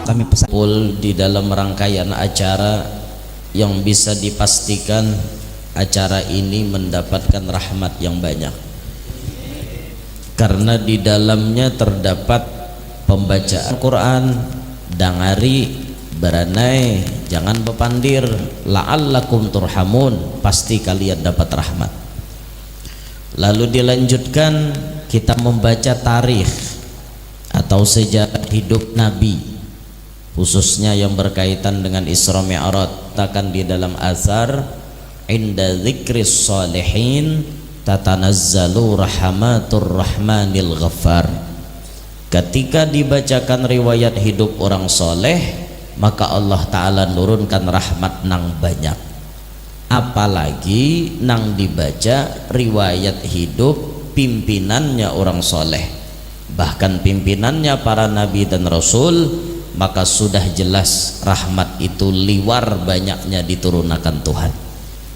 kami pesan di dalam rangkaian acara yang bisa dipastikan acara ini mendapatkan rahmat yang banyak, karena di dalamnya terdapat pembacaan Quran, dangari, beranai, jangan bepandir, la'allakum turhamun, pasti kalian dapat rahmat. Lalu dilanjutkan kita membaca tarikh atau sejarah hidup Nabi, khususnya yang berkaitan dengan Isra Mi'raj. Katakan di dalam azhar, inda dzikris shalihin tatanazzalu rahmatur rahmanil ghaffar. Ketika dibacakan riwayat hidup orang soleh, maka Allah Ta'ala nurunkan rahmat nang banyak. Apalagi nang dibaca riwayat hidup pimpinannya orang soleh, bahkan pimpinannya para nabi dan rasul, maka sudah jelas rahmat itu liwar banyaknya diturunkan Tuhan.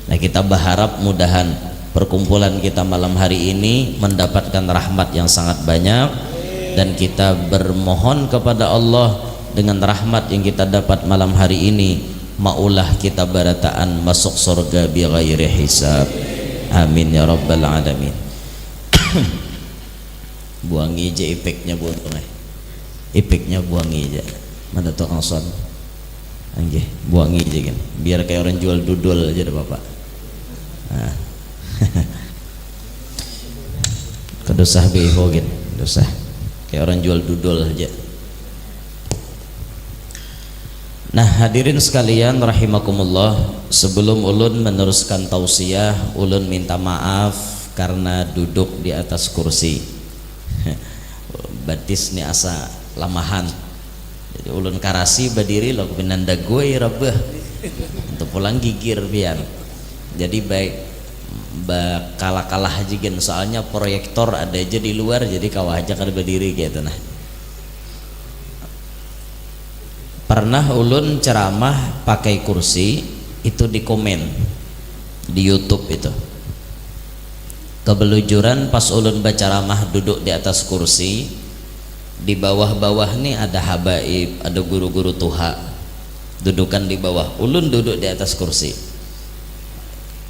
Nah, kita berharap mudahan perkumpulan kita malam hari ini mendapatkan rahmat yang sangat banyak, dan kita bermohon kepada Allah dengan rahmat yang kita dapat malam hari ini, maulah kita barataan masuk surga bi ghairi hisab. Amin ya rabbal alamin. Buangi aja ipeknya buntung, ipeknya buangi aja. Mana tukang son? Anggih, buangi aja kan. Biar kayak orang jual dudul aja deh Bapak. Nah. Kedosah beho gitu, dosah. Kayak orang jual dudul aja. Nah, hadirin sekalian rahimakumullah, sebelum ulun meneruskan tausiah, ulun minta maaf karena duduk di atas kursi. Batis nih asa lamahan. Jadi ulun karasi berdiri lo pinanda gue rabah. Untuk pulang gigir biar. Jadi baik kalah-kalah aja gen, soalnya proyektor ada aja di luar, jadi kawah aja kada berdiri gitu. Nah, pernah ulun ceramah pakai kursi, itu di komen di YouTube itu. Kebelujuran pas ulun baca ceramah duduk di atas kursi, di bawah-bawah nih ada habaib, ada guru-guru tuha dudukan di bawah, ulun duduk di atas kursi.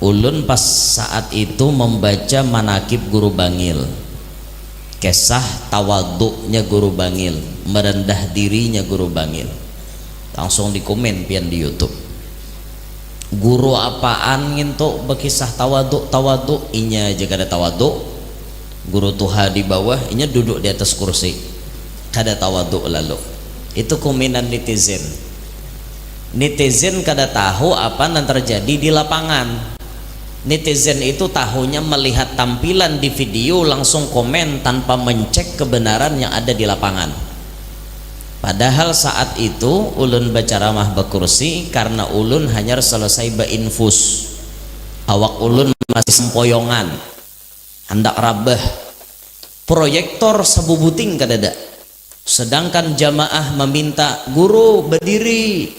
Ulun pas saat itu membaca manakib guru Bangil, kisah tawaduknya guru Bangil, merendah dirinya guru Bangil. Langsung di komen pian di YouTube, guru apaan ngintuk bekisah tawaduk inya aja kada tawaduk, guru tuha di bawah inya duduk di atas kursi kada tawaduk. Lalu itu komenan netizen kada tahu apa yang terjadi di lapangan. Netizen itu tahunya melihat tampilan di video langsung komen tanpa mencek kebenaran yang ada di lapangan. Padahal saat itu ulun baca ramah bekursi karena ulun hanya selesai berinfus, awak ulun masih sempoyongan, hendak rabah, proyektor sebubuting kadada. Sedangkan jamaah meminta guru berdiri,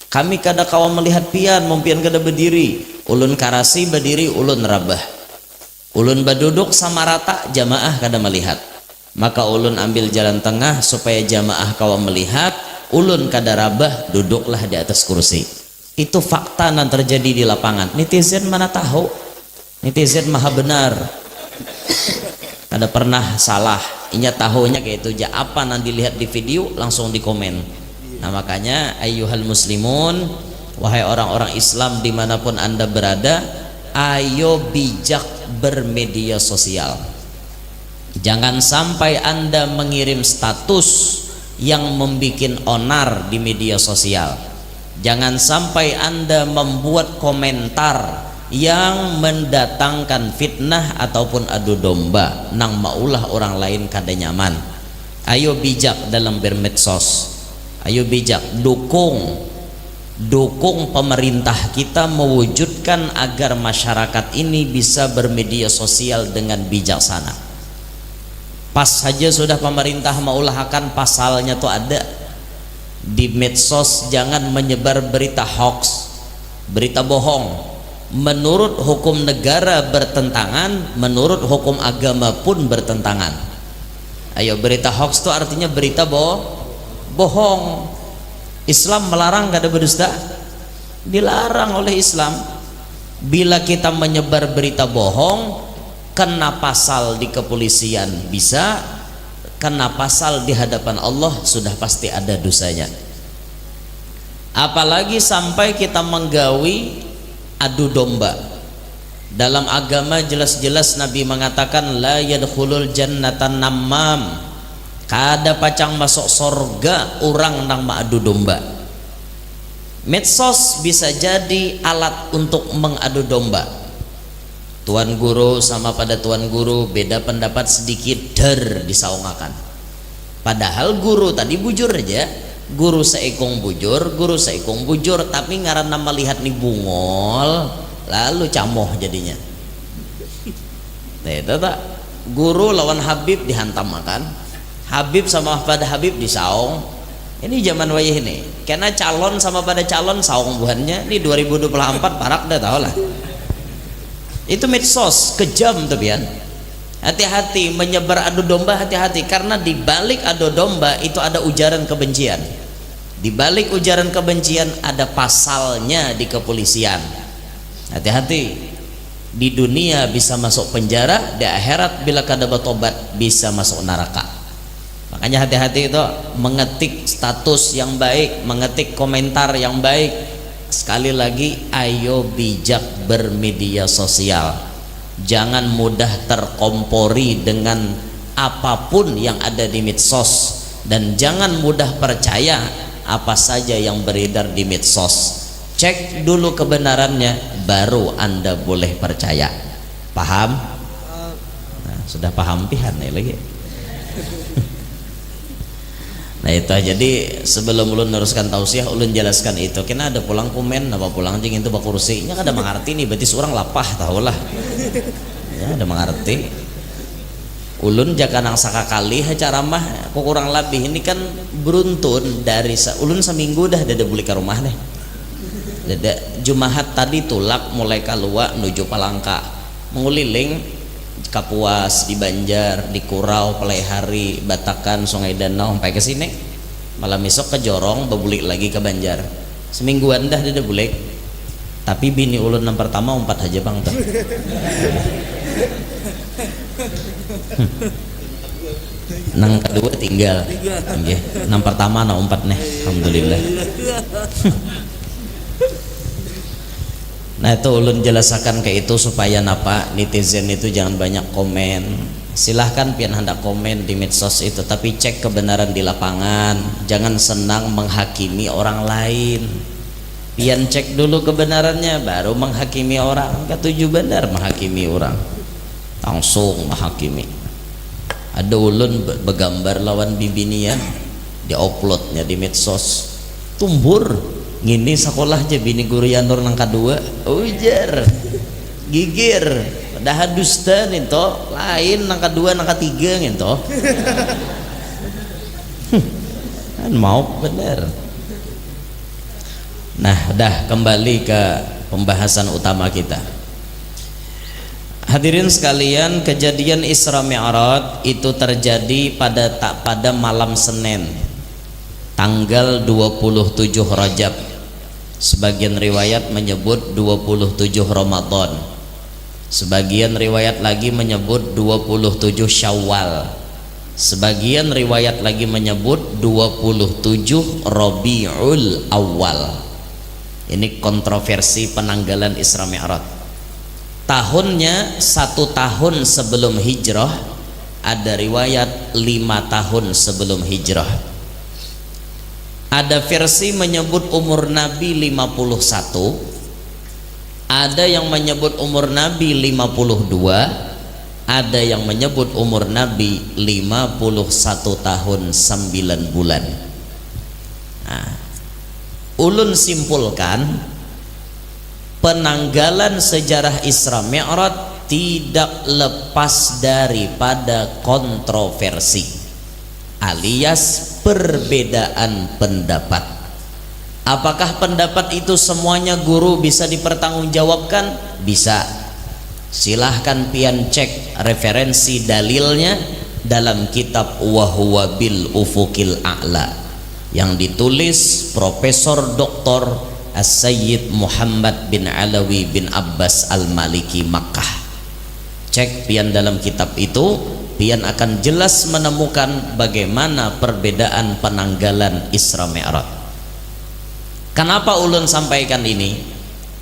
kami kada kawa melihat pian, mompian kada berdiri. Ulun karasi berdiri, ulun rabah, ulun baduduk sama rata, jamaah kada melihat. Maka ulun ambil jalan tengah supaya jamaah kawa melihat, ulun kada rabah, duduklah di atas kursi. Itu fakta yang terjadi di lapangan. Netizen mana tahu, netizen maha benar, kada pernah salah. Inya tahunya kayak itu aja, apa yang dilihat di video langsung di komen. Nah, makanya ayyuhal muslimun, wahai orang-orang Islam dimanapun anda berada, ayo bijak bermedia sosial. Jangan sampai anda mengirim status yang membuat onar di media sosial. Jangan sampai anda membuat komentar yang mendatangkan fitnah ataupun adu domba nang maulah orang lain kada nyaman. Ayo bijak dalam bermedsos. Ayo bijak, dukung pemerintah kita mewujudkan agar masyarakat ini bisa bermedia sosial dengan bijaksana. Pas saja sudah pemerintah maulahkan pasalnya tuh ada di medsos, jangan menyebar berita hoax, berita bohong. Menurut hukum negara bertentangan, menurut hukum agama pun bertentangan. Ayo, berita hoax itu artinya berita bohong. Islam melarang kada berdusta? Dilarang oleh Islam. Bila kita menyebar berita bohong, kena pasal di kepolisian bisa, kena pasal di hadapan Allah sudah pasti ada dosanya. Apalagi sampai kita menggawi adu domba. Dalam agama jelas-jelas Nabi mengatakan la yadkhulul jannatan namam, kada pacang masuk sorga orang nang adu domba. Medsos bisa jadi alat untuk mengadu domba. Tuan guru sama pada tuan guru beda pendapat sedikit, disaungakan. Padahal guru tadi bujur aja, guru seikung bujur, tapi ngaran melihat nih bungol, lalu camoh jadinya. Nah itu tak, guru lawan Habib dihantam makan, Habib sama pada Habib disaung. Ini zaman wayah ini, karena calon sama pada calon saung buhannya. Ini 2024 parak dah tau lah. Itu medsos kejam tuh pian. Hati-hati menyebar adu domba, hati-hati, karena di balik adu domba itu ada ujaran kebencian. Di balik ujaran kebencian ada pasalnya di kepolisian. Hati-hati. Di dunia bisa masuk penjara, di akhirat bila kada bertobat bisa masuk neraka. Makanya hati-hati itu mengetik status yang baik, mengetik komentar yang baik. Sekali lagi, ayo bijak bermedia sosial. Jangan mudah terkompori dengan apapun yang ada di medsos, dan jangan mudah percaya apa saja yang beredar di medsos. Cek dulu kebenarannya, baru Anda boleh percaya. Paham? Nah, sudah paham pihan nih lagi. Nah itu, jadi sebelum ulun neruskan tausiah, ulun jelaskan itu. Kena ada pulang komen, apa pulang jing itu bak kursinya kada mengerti nih, berarti seorang lapah tahulah. Ya ada mengerti. Ulun jaka nang sakakali acara mah kok kurang lebih ini kan beruntun dari ulun seminggu dah ada beli ke rumah deh. Dada Jumahat tadi tulak mulai Kalua menuju Palangka, menguliling Kapuas, di Banjar, di Kurau, Pelaihari, Batakan, Sungai Danau sampai ke sini. Malam besok ke Jorong, bebulik lagi ke Banjar. Semingguan dah dia bulik. Tapi bini ulun yang pertama 4 aja bang tuh. Nang kedua tinggal. Okay. Nang pertama na 4 nih, alhamdulillah. Nah itu ulun jelasakan kayak itu supaya napa netizen itu jangan banyak komen. Silahkan pian hendak komen di medsos itu, tapi cek kebenaran di lapangan. Jangan senang menghakimi orang lain. Pian cek dulu kebenarannya, baru menghakimi orang. Ketujuh benar menghakimi orang, langsung menghakimi. Ada ulun begambar lawan bibinian, diuploadnya di medsos, tumbur. Ngini sekolah aja bini guru Yanur nang kedua ujar gigir dah dusta nih lain nang kedua nang ketiga gitu kan mau bener. Nah dah kembali ke pembahasan utama kita. Hadirin sekalian, kejadian Isra Mi'raj itu terjadi pada malam Senin tanggal 27 Rajab. Sebagian riwayat menyebut 27 Ramadan, sebagian riwayat lagi menyebut 27 Syawal, sebagian riwayat lagi menyebut 27 Rabiul Awal. Ini kontroversi penanggalan Isra Mi'raj. Tahunnya 1 tahun sebelum hijrah, ada riwayat 5 tahun sebelum hijrah. Ada versi menyebut umur Nabi 51, ada yang menyebut umur Nabi 52, ada yang menyebut umur Nabi 51 tahun 9 bulan. Nah, ulun simpulkan penanggalan sejarah Isra Mi'raj tidak lepas daripada kontroversi alias perbedaan pendapat. Apakah pendapat itu semuanya guru bisa dipertanggungjawabkan? Bisa. Silahkan pian cek referensi dalilnya dalam kitab Wa Huwa Bil Ufukil A'la. yang ditulis Profesor Dr. As-Sayyid Muhammad bin Alawi bin Abbas Al-Maliki Makkah. Cek pian dalam kitab itu, pian akan jelas menemukan bagaimana perbedaan penanggalan Isra Mi'raj. Kenapa ulun sampaikan ini?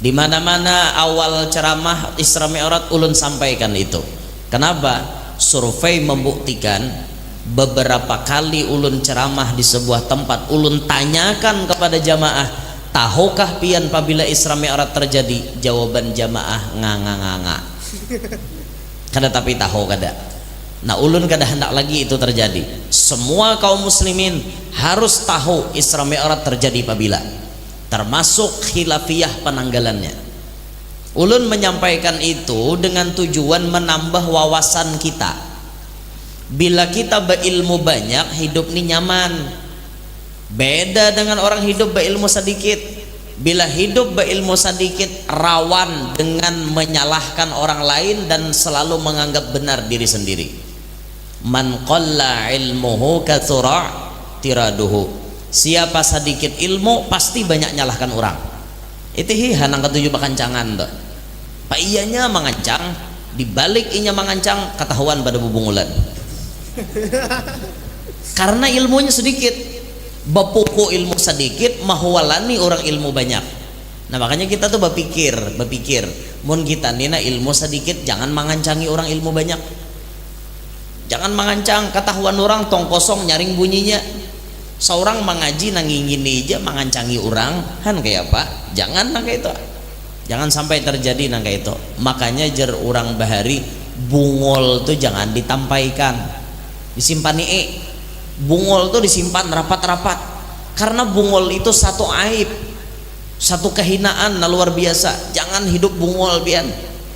Di mana-mana awal ceramah Isra Mi'raj ulun sampaikan itu. Kenapa? Survei membuktikan beberapa kali ulun ceramah di sebuah tempat, ulun tanyakan kepada jamaah, tahukah pian apabila Isra Mi'raj terjadi? Jawaban jamaah nganga-nganga. Kada tapi tahu kada. Nah ulun kada hendak lagi itu terjadi. Semua kaum muslimin harus tahu Isra Mi'raj terjadi apabila, termasuk khilafiyah penanggalannya. Ulun menyampaikan itu dengan tujuan menambah wawasan kita. Bila kita berilmu banyak, hidup ini nyaman. Beda dengan orang hidup berilmu sedikit. Bila hidup berilmu sedikit, rawan dengan menyalahkan orang lain dan selalu menganggap benar diri sendiri. Man qalla ilmuhu katsura tiraduhu. Siapa sedikit ilmu pasti banyak nyalahkan orang. Itu hanang ketujuh bakancangan tuh. Pak iyanya mengancang, dibalik inya mengancang ketahuan pada bubungulan. Karena ilmunya sedikit. Bapuku ilmu sedikit mahwalani orang ilmu banyak. Nah makanya kita tuh berpikir mun kita nina ilmu sedikit jangan mengancangi orang ilmu banyak. Jangan mengancang ketahuan orang tong kosong nyaring bunyinya. Seorang mengaji nangingini aja mengancangi orang kan kayak apa? Jangan nang kayak itu. Jangan sampai terjadi nang kayak itu. Makanya jer orang bahari bungol tuh jangan ditampaikan. Disimpan bungol tuh disimpan rapat-rapat, karena bungol itu satu aib, satu kehinaan luar biasa. Jangan hidup bungol pian,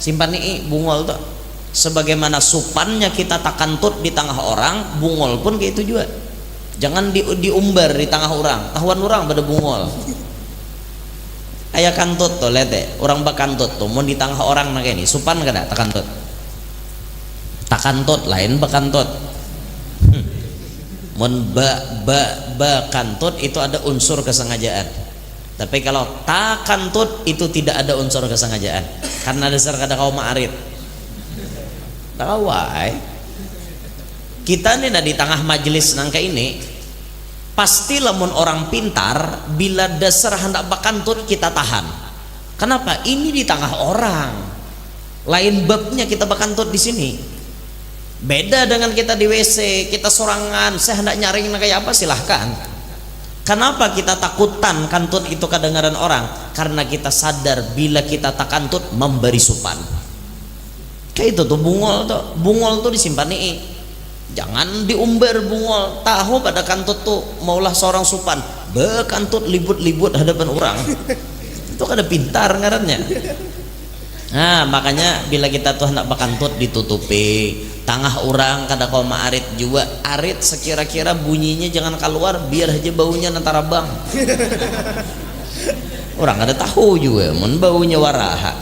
simpan bungol tuh. Sebagaimana supannya kita tak kantut di tengah orang, bungol pun kayak itu juga. Jangan diumbar di tengah orang, tahuan orang pada bungol. Ayah kantut tuh lihat orang bakantut tuh, mau di tengah orang nak ini supan kada tak kantut, tak kantut lain bakantut. Mun kantut itu ada unsur kesengajaan. Tapi kalau tak kantut itu tidak ada unsur kesengajaan. Karena dasar kada kaum ma'arid. Takawai. Kita nih di tengah majelis nangka ini pasti lamun orang pintar bila dasar hendak bakantut kita tahan. Kenapa? Ini di tengah orang. Lain babnya kita bakantut di sini. Beda dengan kita di WC, kita sorangan, saya hendak nyaring kayak apa silahkan. Kenapa kita takutan kantut itu kedengaran orang? Karena kita sadar bila kita tak kantut memberi supan. Kayak itu tuh bungol tuh disimpan nih. Jangan diumbar bungol. Tahu pada kantut tuh maulah seorang supan, bekantut libut-libut hadapan orang. Itu kada pintar ngarannya. Nah makanya bila kita tuh hendak bakantut ditutupi. Tangah orang kada kau ma'arit juga arit sekira-kira bunyinya jangan keluar biar aja baunya antara bang. Orang kada tahu juga mun baunya waraha.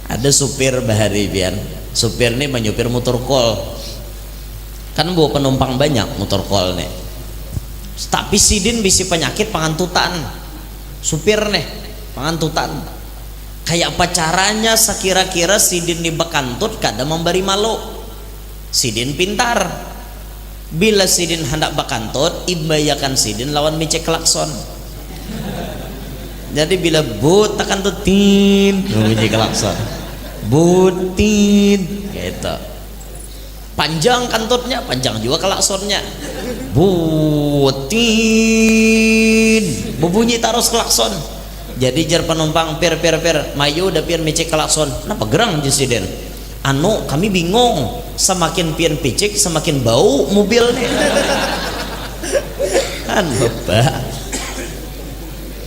Ada supir bahari pian, supir nih menyupir motor kol kan bawa penumpang banyak motor kol nih, tapi sidin bisi penyakit pangantutan supir nih pangantutan. Kayak apa caranya sekira-kira sidin di bakantut kada memberi malu. Sidin pintar. Bila sidin hendak bakantut imbayakan sidin lawan micek klakson. Jadi bila but takantut tin micek klakson. Butin gitu. Panjang kantutnya, panjang juga klaksonnya. Butin berbunyi terus klakson. Jadi jar penumpang pir mayu udah pian micek klakson. Kenapa gerang jusiden? Anu kami bingung, semakin pian picik semakin bau mobil nih. Kan bapak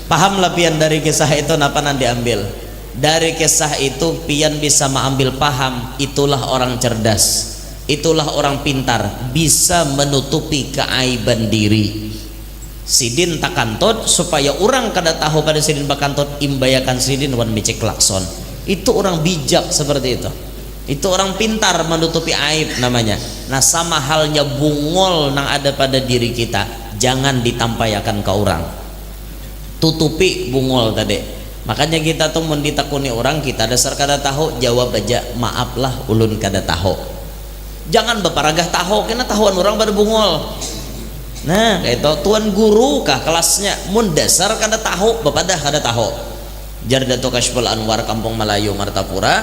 paham lah pian dari kisah itu napa nanti diambil. Dari kisah itu pian bisa mengambil paham, itulah orang cerdas, itulah orang pintar, bisa menutupi keaiban diri. Sidin tak kantut supaya orang kada tahu pada sidin bakantut imbayakan sidin wan micek klakson. Itu orang bijak seperti itu. Itu orang pintar menutupi aib namanya. Nah sama halnya bungol yang ada pada diri kita, jangan ditampayakan ke orang, tutupi bungol tadi. Makanya kita tuh menditakuni orang, kita dasar kada tahu, jawab aja maaflah ulun kada tahu. Jangan beparagah tahu, kena tahuan orang pada bungol. Nah kayak itu tuan guru kah kelasnya mun dasar kada tahu, bepadah kada tahu. Jardatu Kashful Anwar Kampung Melayu Martapura,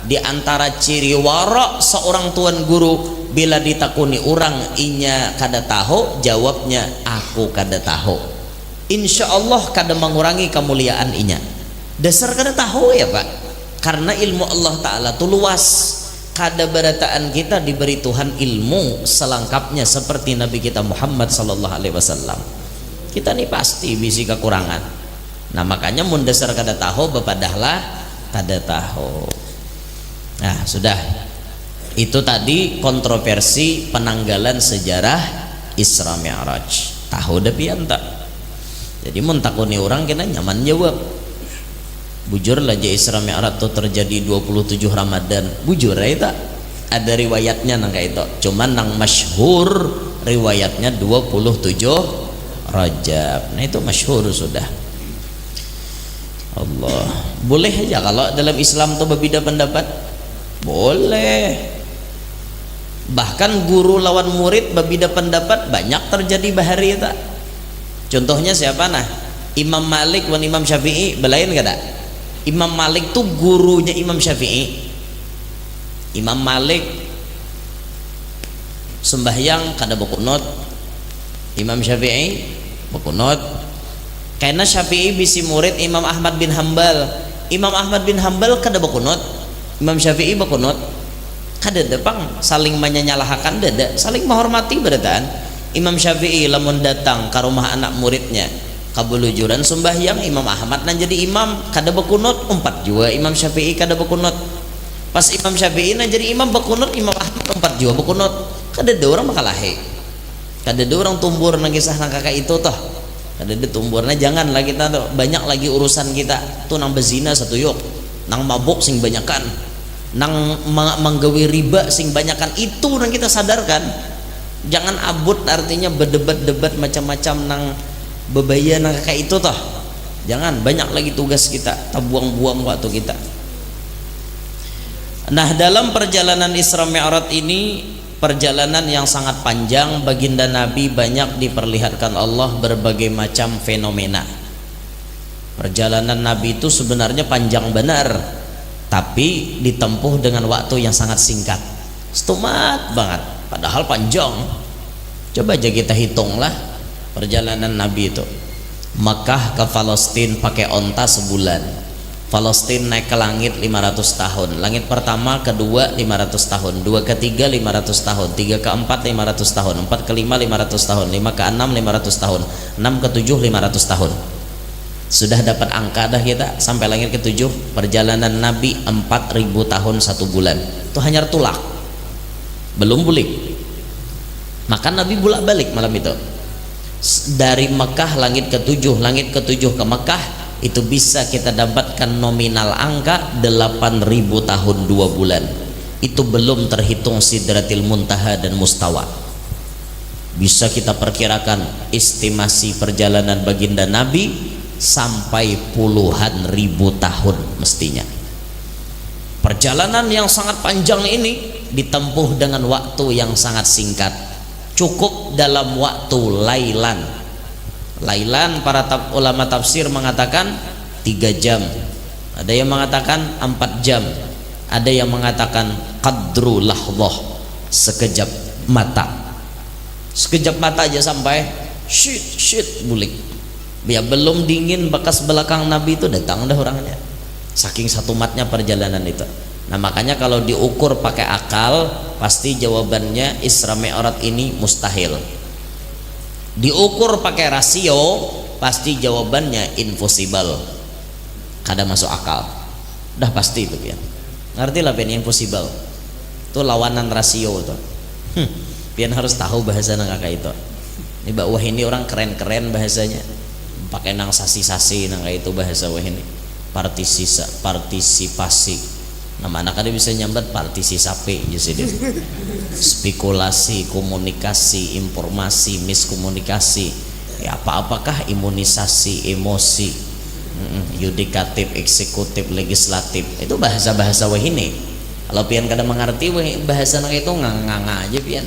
di antara ciri warok seorang tuan guru, bila ditakuni orang inya kada tahu, jawabnya aku kada tahu. Insya Allah kada mengurangi kemuliaan inya. Dasar kada tahu ya Pak, karena ilmu Allah Ta'ala itu luas. Kada berataan kita diberi Tuhan ilmu selengkapnya seperti Nabi kita Muhammad Sallallahu Alaihi Wasallam. Kita nih pasti bisi kekurangan. Nah makanya mun dasar kada tahu, bepadahlah kada tahu. Nah sudah, itu tadi kontroversi penanggalan sejarah Isra Mi'raj. Tahu dah pian tak? Jadi mun takuni orang kena nyaman jawab. Bujur lah je Isra Mi'raj itu terjadi 27 Ramadan. Bujur ya tak? Ada riwayatnya nang kayak itu. Cuman nang masyhur riwayatnya 27 Rajab. Nah itu masyhur sudah. Allah. Boleh aja kalau dalam Islam tuh berbeda pendapat. Boleh. Bahkan guru lawan murid berbeda pendapat banyak terjadi bahari tak. Contohnya siapa nah? Imam Malik dan Imam Syafi'i belain kada? Imam Malik tuh gurunya Imam Syafi'i. Imam Malik sembahyang kada berkunut, Imam Syafi'i berkunut. Karena Syafi'i bisi murid Imam Ahmad bin Hambal. Imam Ahmad bin Hambal kada berkunut, Imam Syafi'i berkunut. Kada depang saling menyalahkan, dada saling menghormati berataan. Imam Syafi'i lamun datang ke rumah anak muridnya kabulujuran sembahyang, Imam Ahmad nan jadi imam kada berkunut, umpat jua Imam Syafi'i kada berkunut. Pas Imam Syafi'i nan jadi imam berkunut, Imam Ahmad umpat jua berkunut. Kada ada orang makalahe, kada ada orang tumbur nang kisah nang kakak itu toh. Kada ada tumburnya, janganlah kita tuh banyak lagi urusan kita tuh nang bezina satu yuk, nang mabuk sing banyakan, nang menggawi riba sing banyakan, itu nang kita sadarkan. Jangan abut artinya berdebat-debat macam-macam nang bebaya nang kayak itu toh. Jangan, banyak lagi tugas kita, tak buang-buang waktu kita. Nah dalam perjalanan Isra Mi'raj ini, perjalanan yang sangat panjang, baginda Nabi banyak diperlihatkan Allah berbagai macam fenomena. Perjalanan Nabi itu sebenarnya panjang benar, tapi ditempuh dengan waktu yang sangat singkat, stumat banget, padahal panjang. Coba aja kita hitunglah perjalanan Nabi itu. Makkah ke Palestina pakai onta sebulan. Palestina naik ke langit 500 tahun. Langit pertama, kedua 500 tahun, dua ketiga 500 tahun, tiga keempat 500 tahun, empat kelima 500 tahun, lima keenam 500 tahun, enam ketujuh 500 tahun. Sudah dapat angka dah kita sampai langit ketujuh. Perjalanan Nabi 4000 tahun 1 bulan. Itu hanya tulak, belum bulik. Maka Nabi bolak balik malam itu dari Mekah langit ketujuh ke Mekah. Itu bisa kita dapatkan nominal angka 8000 tahun 2 bulan. Itu belum terhitung Sidratil Muntaha dan Mustawa. Bisa kita perkirakan estimasi perjalanan baginda Nabi sampai puluhan ribu tahun mestinya. Perjalanan yang sangat panjang ini ditempuh dengan waktu yang sangat singkat, cukup dalam waktu lailan. Lailan para ulama tafsir mengatakan 3 jam, ada yang mengatakan 4 jam, ada yang mengatakan qadru lahdzah, sekejap mata. Sekejap mata aja sampai shit bulik. Ya belum dingin bekas belakang Nabi itu datang dah orangnya. Saking satu matnya perjalanan itu. Nah makanya kalau diukur pakai akal pasti jawabannya Isra Mi'raj ini mustahil. Diukur pakai rasio pasti jawabannya impossible, kada masuk akal, dah pasti itu pian. Ngerti lah pian, impossible itu lawanan rasio tuh. Pian harus tahu bahasa nang kakak itu. Ini Mbak Wah ini orang keren-keren bahasanya, pakai nang sasi-sasi nang kayak itu bahasa Wah ini. Partisipasi nama anak ada bisa nyambat partisi sapi jadi spekulasi, komunikasi, informasi, miskomunikasi, ya apa-apakah, imunisasi, emosi, yudikatif, eksekutif, legislatif, itu bahasa-bahasa wahine. Kalau pian kada mengerti bahasa nang itu nganga aja pian.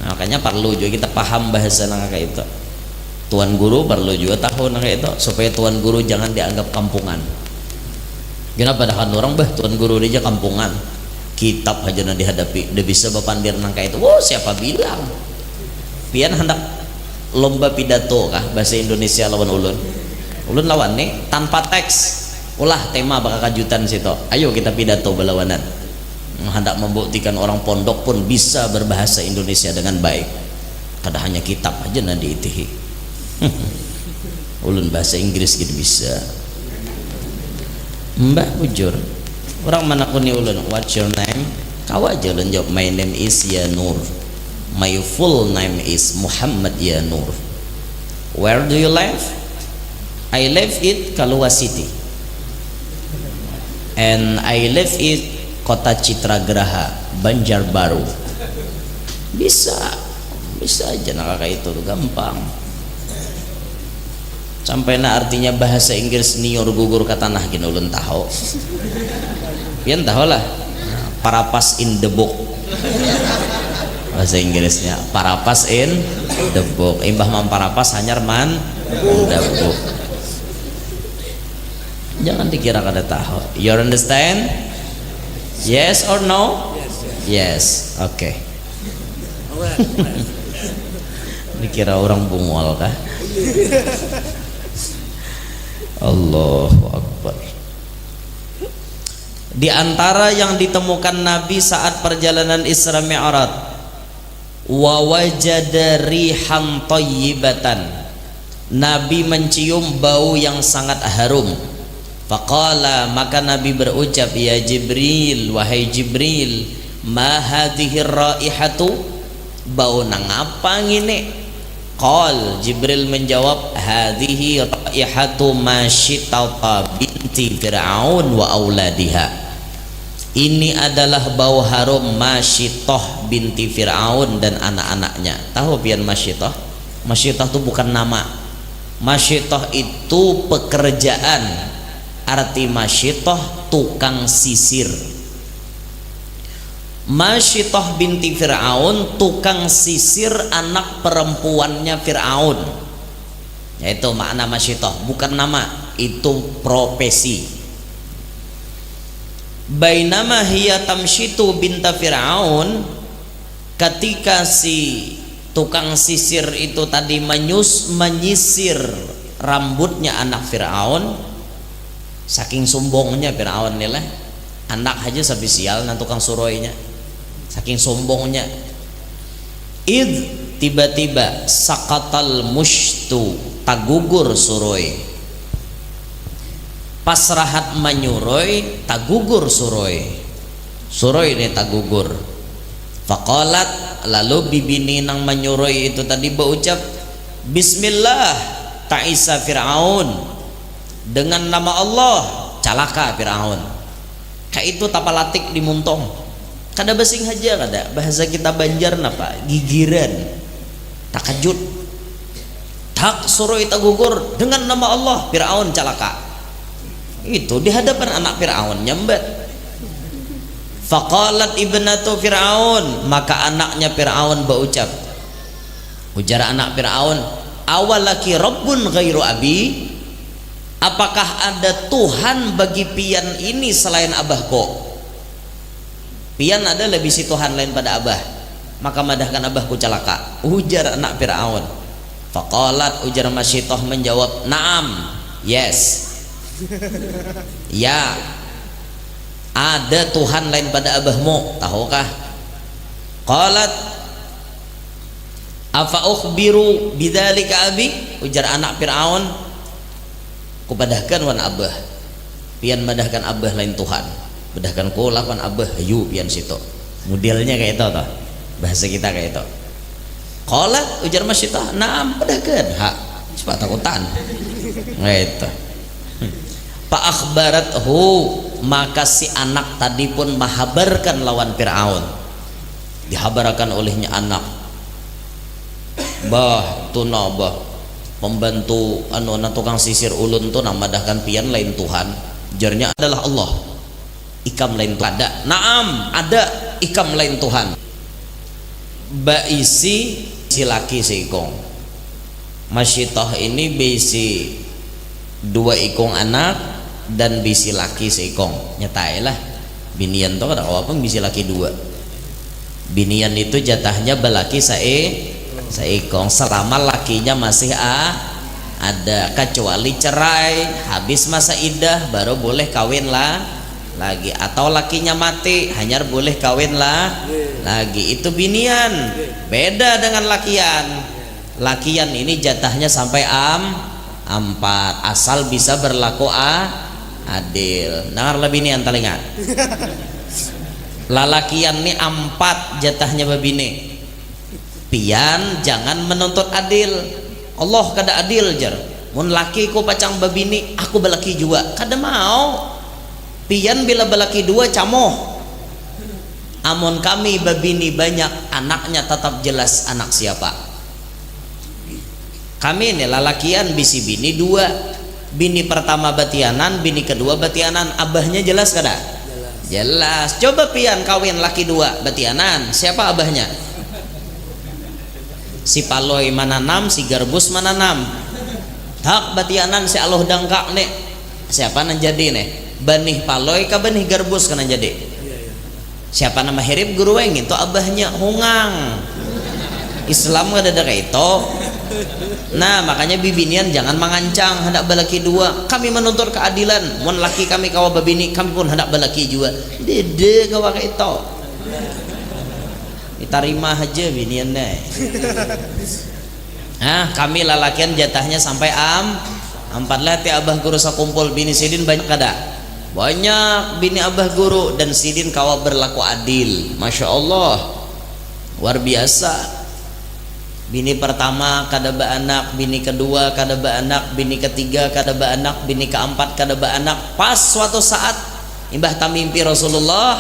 Nah, makanya perlu juga kita paham bahasa nang kayak itu. Tuan guru perlu juga tahu nang kayak itu supaya tuan guru jangan dianggap kampungan. Kenapa dah kan orang tuan guru dia kampungan, kitab aja nanti dihadapi udah bisa bapandir nang kayak itu. Wow, siapa bilang pian hendak lomba pidato kah bahasa Indonesia lawan ulun lawan nih tanpa teks, ulah tema bakal kajutan situ, ayo kita pidato berlawanan, hendak membuktikan orang pondok pun bisa berbahasa Indonesia dengan baik, kada hanya kitab aja nanti itihi. Ulun bahasa Inggris gitu bisa. Mbah bujur orang mana kuni ulun, what's your name? Kau aja ulun jawab, my name is Yanur, my full name is Muhammad Yanur. Where do you live? I live in Kalua City and I live in Kota Citragraha, Banjarbaru. Bisa aja nak kayak itu gampang. Sampai na artinya bahasa Inggris nior gugur ke tanah gini ulun tahu. Pian tahu lah. Parapas in the book. Bahasa Inggrisnya parapas in the book. Imbah mamparapas hanyar man in the book. Jangan dikira kada tahu. You understand? Yes or no? Yes. Oke. Dikira orang bungol kah? Allahu Akbar. Di antara yang ditemukan Nabi saat perjalanan Isra Mi'raj, wa wajada rihan thayyibatan, Nabi mencium bau yang sangat harum. Faqala, maka Nabi berucap, ya Jibril, wahai Jibril, ma hadhihi raihatu, bau nang apa ngine? Qal, Jibril menjawab, hadhihi raihatu masyitata binti Fir'aun wa auladiha. Ini adalah bau harum Masyitah binti Fir'aun dan anak-anaknya. Tahu pian Masyitah? Masyitah itu bukan nama. Masyitah itu pekerjaan. Arti Masyitah tukang sisir. Masyitah binti Fir'aun tukang sisir anak perempuannya Fir'aun. Yaitu makna Masyitah, bukan nama, itu profesi. Bainama hiya tamshitu binta Fir'aun, ketika si tukang sisir itu tadi menyisir rambutnya anak Fir'aun, saking sombongnya Fir'aun nih lah, anak aja spesial nan tukang suroinya, saking sombongnya. Id, tiba-tiba sakatal mushtu, tagugur suroi, pasrahat manyuroi, tagugur suroi ini tagugur. Faqalat, lalu bibini nang manyuroi itu tadi berucap, Bismillah ta'isa Fir'aun, dengan nama Allah calaka Fir'aun. Kayak itu tapalatik dimuntong, kada basing aja, kada bahasa kita Banjar napa gigiran, takajut, tak suroi tagugur dengan nama Allah Fir'aun calaka. Itu di hadapan anak Fir'aun nyambat. Faqalat ibnatu Fir'aun, maka anaknya Fir'aun berucap, ujar anak Fir'aun, awalaki rabbun ghairu abi, apakah ada Tuhan bagi pian ini selain abahku? Pian ada lebih si Tuhan lain pada abah, maka madahkan abahku calaka, ujar anak Fir'aun. Faqalat, ujar Masyitah menjawab, naam, yes, ya, ada Tuhan lain pada abahmu, tahukah? Qalat, afa ukhbiru bidzalika abi, ujar anak Fir'aun, kupadahkan wan abah, pian madahkan abah lain Tuhan, padahkan ku lawan abah, ayu pian situ, modelnya kayak itu toh, bahasa kita kayak itu. Qalat, ujar Masyitah, naam, padahkan, ha, cepat takutan, kayak itu. Fa akhbarathu, maka si anak tadi pun menghabarkan lawan Fir'aun. Dihabarkan olehnya anak, bah tuna bah pembantu tukang sisir ulun tuh namadahkan pian lain Tuhan, jarnya adalah Allah. Ikam lain Tuhan ada, naam ada ikam lain Tuhan. Baisi si laki seikong masyitah ini bisi dua ikong anak dan bisi laki seikong, nyatailah binian tuh kada apa bisi laki dua. Binian itu jatahnya belaki seikong selama lakinya masih ada, kecuali cerai habis masa iddah baru boleh kawin lagi, atau lakinya mati hanya boleh kawin lagi. Itu binian, beda dengan lakian. Lakian ini jatahnya sampai 4 asal bisa berlaku adil. Dengar lebih binian telinga. Lalakian ini 4 jatahnya babine. Pian jangan menuntut adil. Allah kada adil jar. Mun laki ku pacang babini, aku balaki juga. Kada mau. Pian bila balaki 2 camoh. Amun kami babini banyak, anaknya tetap jelas anak siapa. Kami ini lalakian bisi bini 2. Bini pertama batianan, bini kedua batianan, abahnya jelas kada? Jelas. Coba pian kawin laki 2 batianan, siapa abahnya? Si paloi mana 6, si garbus mana 6. Hak batianan si aloh dangkak nih. Siapa nan jadi nih? Benih paloi ka benih garbus kana jadi? Siapa nama hirip guru weng itu abahnya hungang. Islam gak ada kayak itu. Nah makanya bibinian jangan mengancang hendak balaki 2. Kami menuntut keadilan. Mun laki kami kawa babini, kami pun hendak balaki juga. Dede kawa kayak itu. Diterima aja binian deh. Nah kami lalakian jatahnya sampai 4 lah. Ti abah guru sakumpul bini sidin banyak kada? Banyak bini abah guru dan sidin kawa berlaku adil. Masya Allah, luar biasa. Bini pertama kada baanak, bini kedua kada baanak, bini ketiga kada baanak, bini keempat kada baanak. Pas suatu saat imbah tamimpi Rasulullah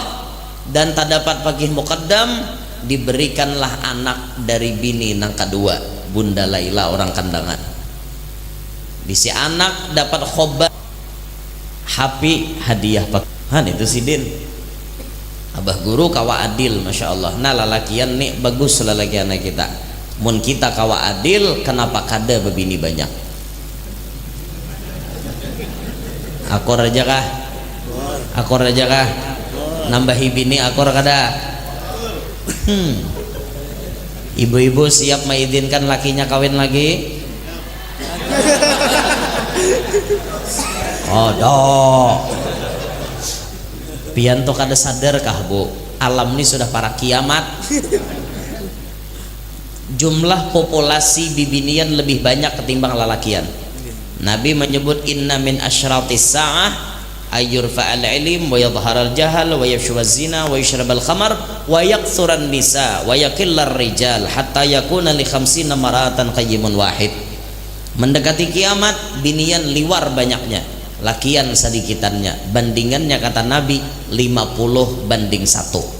dan tak dapat pagih muqaddam, diberikanlah anak dari bini nang kedua, Bunda Laila orang kandangan. Bisi anak dapat khobar hapi hadiah pakan itu sidin. Abah guru kawa adil, masya Allah. Nah lalakian nih bagus lalakian kita. Mun kita kawa adil, kenapa kada babini banyak? Akor aja kah? Akor aja kah? Nambahi bini akor kada? Ibu-ibu siap mengizinkan lakinya kawin lagi? Oh dok, pian tuh kada sadar kah bu, alam ini sudah para kiamat. Jumlah populasi bibinian lebih banyak ketimbang lalakian. Nabi menyebut inna min asyratis sa'ah ayyurfa'al ilim wa yadhharal jahal wa yafshawaz zina wa yushrabal khamar wa yakthuran nisa wa yakillar rijal hatta yakuna li khamsina maratan qayyimun wahid. Mendekati kiamat binian liwar banyaknya, lakian sedikitannya. Bandingannya kata Nabi 50 banding 1.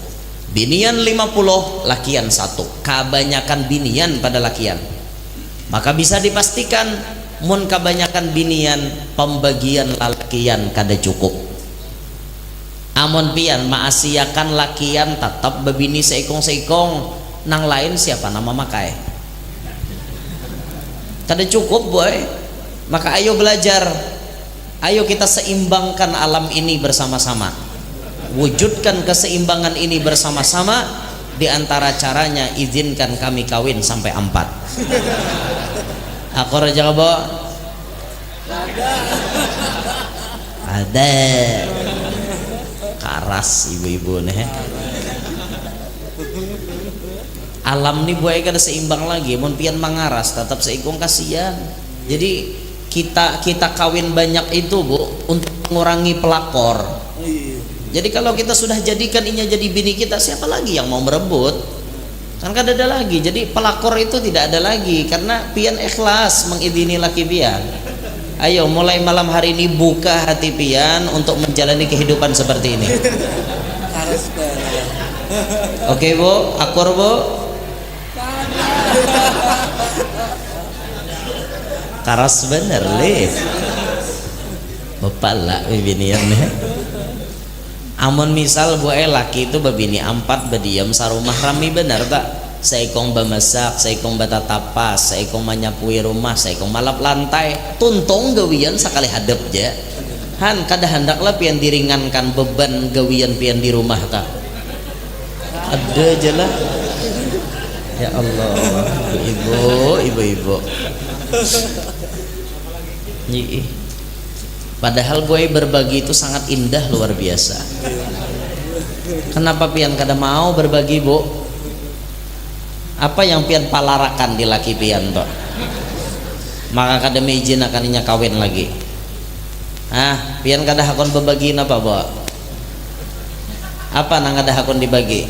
Binian 50, lakian 1. Kebanyakan binian pada lakian. Maka bisa dipastikan mun kebanyakan binian, pembagian lakian kada cukup. Amun pian maasiakan lakian tetap babini seikong-seikong, nang lain siapa nama makai? Kada cukup boy. Maka ayo belajar, ayo kita seimbangkan alam ini bersama-sama, wujudkan keseimbangan ini bersama-sama. Di antara caranya izinkan kami kawin sampai 4. Akor aja kabo? Ada. Karas ibu-ibu nih. Alam nih buaya kada seimbang lagi. Mun pian mangaras tetap seikung kasihan. Jadi kita kawin banyak itu bu untuk mengurangi pelakor. Jadi kalau kita sudah jadikan inya jadi bini kita, siapa lagi yang mau merebut? Kan kada ada lagi. Jadi pelakor itu tidak ada lagi karena pian ikhlas mengidini laki pian. Ayo mulai malam hari ini buka hati pian untuk menjalani kehidupan seperti ini. Oke Bu, akur Bu. Karas bener lih. Bapala bibinian nih. Amun misal Bu laki itu babini 4 badiam sarumah rami bener tak? Saikong bamasak, saikong batatapas, saikong manyapui rumah, saikong malap lantai, tuntong gawian sekali hadap ja. Han kada hendaklah pian diringankan beban gawian pian di rumah tak? Ada aja lah. Ya Allah, ibu. Padahal gue berbagi itu sangat indah luar biasa. Kenapa pian kada mau berbagi Bu? Apa yang pian palarakan di laki pian toh? Maka kada izin akan inya kawin lagi. Pian kada hakon berbagi apa Bu? Apa nang kada hakon dibagi?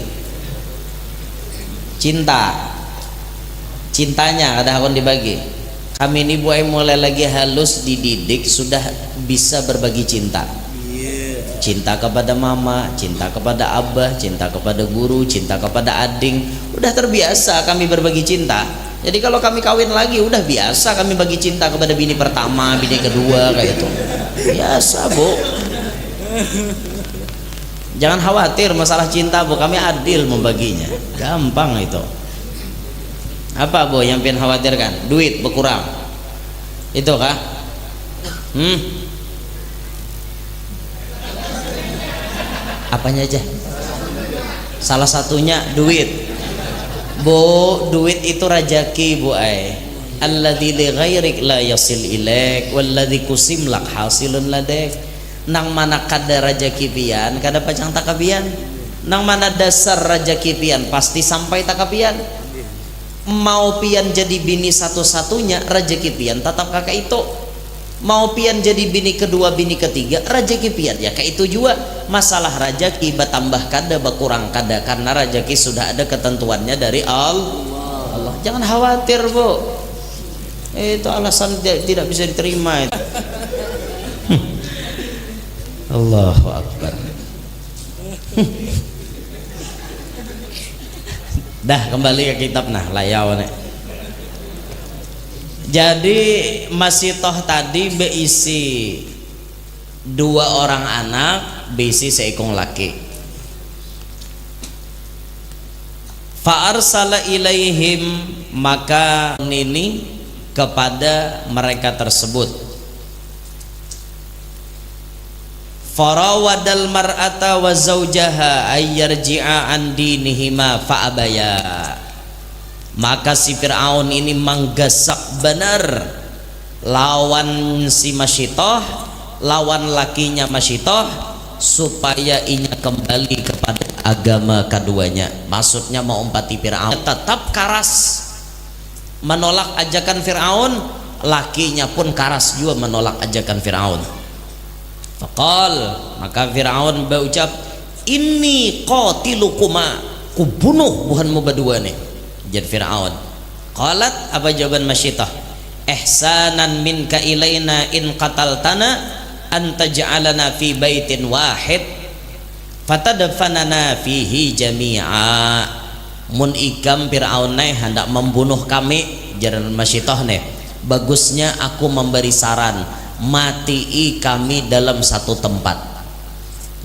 Cintanya kada hakon dibagi. Kami ini Bu mulai lagi halus dididik sudah bisa berbagi cinta. Cinta kepada mama, cinta kepada abah, cinta kepada guru, cinta kepada ading. Udah terbiasa kami berbagi cinta. Jadi kalau kami kawin lagi udah biasa kami bagi cinta kepada bini pertama, bini kedua kayak itu. Biasa Bu. Jangan khawatir masalah cinta Bu, kami adil membaginya. Gampang itu. Apa Bu yang pian khawatirkan? Duit berkurang. Itu kah? Apanya aja? Salah satunya duit. Bu, duit itu rajaki Bu alladzi li ghairik la yasil ilaik walladzi kusim lak hasilun ladek. Nang mana kada rajaki pian kada pacang takapian. Nang mana dasar rajaki pian pasti sampai takapian. Mau pian jadi bini satu-satunya rajaki pian tetap kakak itu. Mau pian jadi bini kedua, bini ketiga rajaki pian ya kayak itu juga. Masalah rajaki bertambah kada berkurang kada karena rajaki sudah ada ketentuannya dari Allah. Jangan khawatir Bu, itu alasan tidak bisa diterima itu. Allahu Akbar. Dah kembali ke kitab nah layau nih. Jadi masih toh tadi beisi 2 orang anak, beisi seekong laki. Fa'arsala ilaihim, maka ini kepada mereka tersebut. Farawadal mar'ata wa zawjaha ayyarji'a an dinihima fa'abaya. Maka si Fir'aun ini menggasak benar lawan si Masyitoh, lawan lakinya Masyitoh, supaya inya kembali kepada agama keduanya. Maksudnya mau umpati Fir'aun tetap karas menolak ajakan Fir'aun, lakinya pun karas juga menolak ajakan Fir'aun. Faqal, maka Fir'aun berucap, inni qatilukuma, kubunuh buhanmu berdua nih. Jadi Fir'aun qalat, apa jawaban Masyitah? Ihsanan minka ilaina in qataltana an taj'alana fi baitin wahid fatadfanana fihi jami'a. Mun ikam Fir'aun nih hendak membunuh kami, jaran Masyitah nih, bagusnya aku memberi saran, matii kami dalam satu tempat.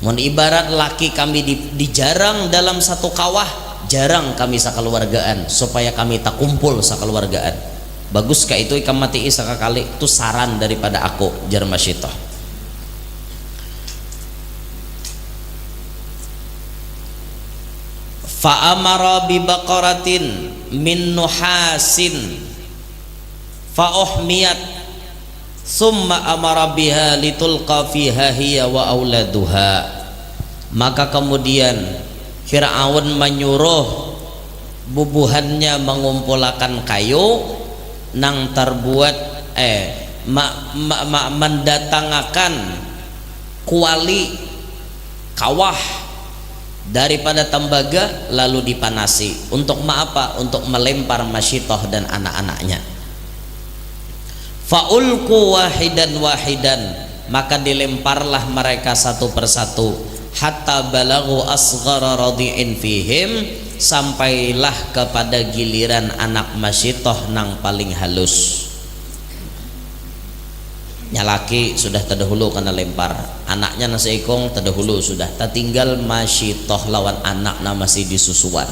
Mun ibarat laki kami dijarang dalam satu kawah, jarang kami sakeluargaan, supaya kami tak kumpul sakeluargaan. Bagus kah itu ikam mati sekali, itu saran daripada aku, jar Masyitah. Fa amara bi baqaratin min nuhasin fa uhmiyat summa amara biha litulqa fiha hiya wa auladuha. Maka kemudian Fir'aun menyuruh bubuhannya mengumpulkan kayu nang terbuat mendatangkan kuali kawah daripada tembaga lalu dipanasi untuk apa? Untuk melempar Masyitah dan anak-anaknya. Faulku wahidan wahidan, maka dilemparlah mereka satu persatu, hatta balagu asghara radi'in fihim, sampailah kepada giliran anak masyitoh nang paling halus. Nyalaki sudah terdahulu kena lempar, anaknya nasi ikong terdahulu sudah, tertinggal masyitoh lawan anak na masih disusuan.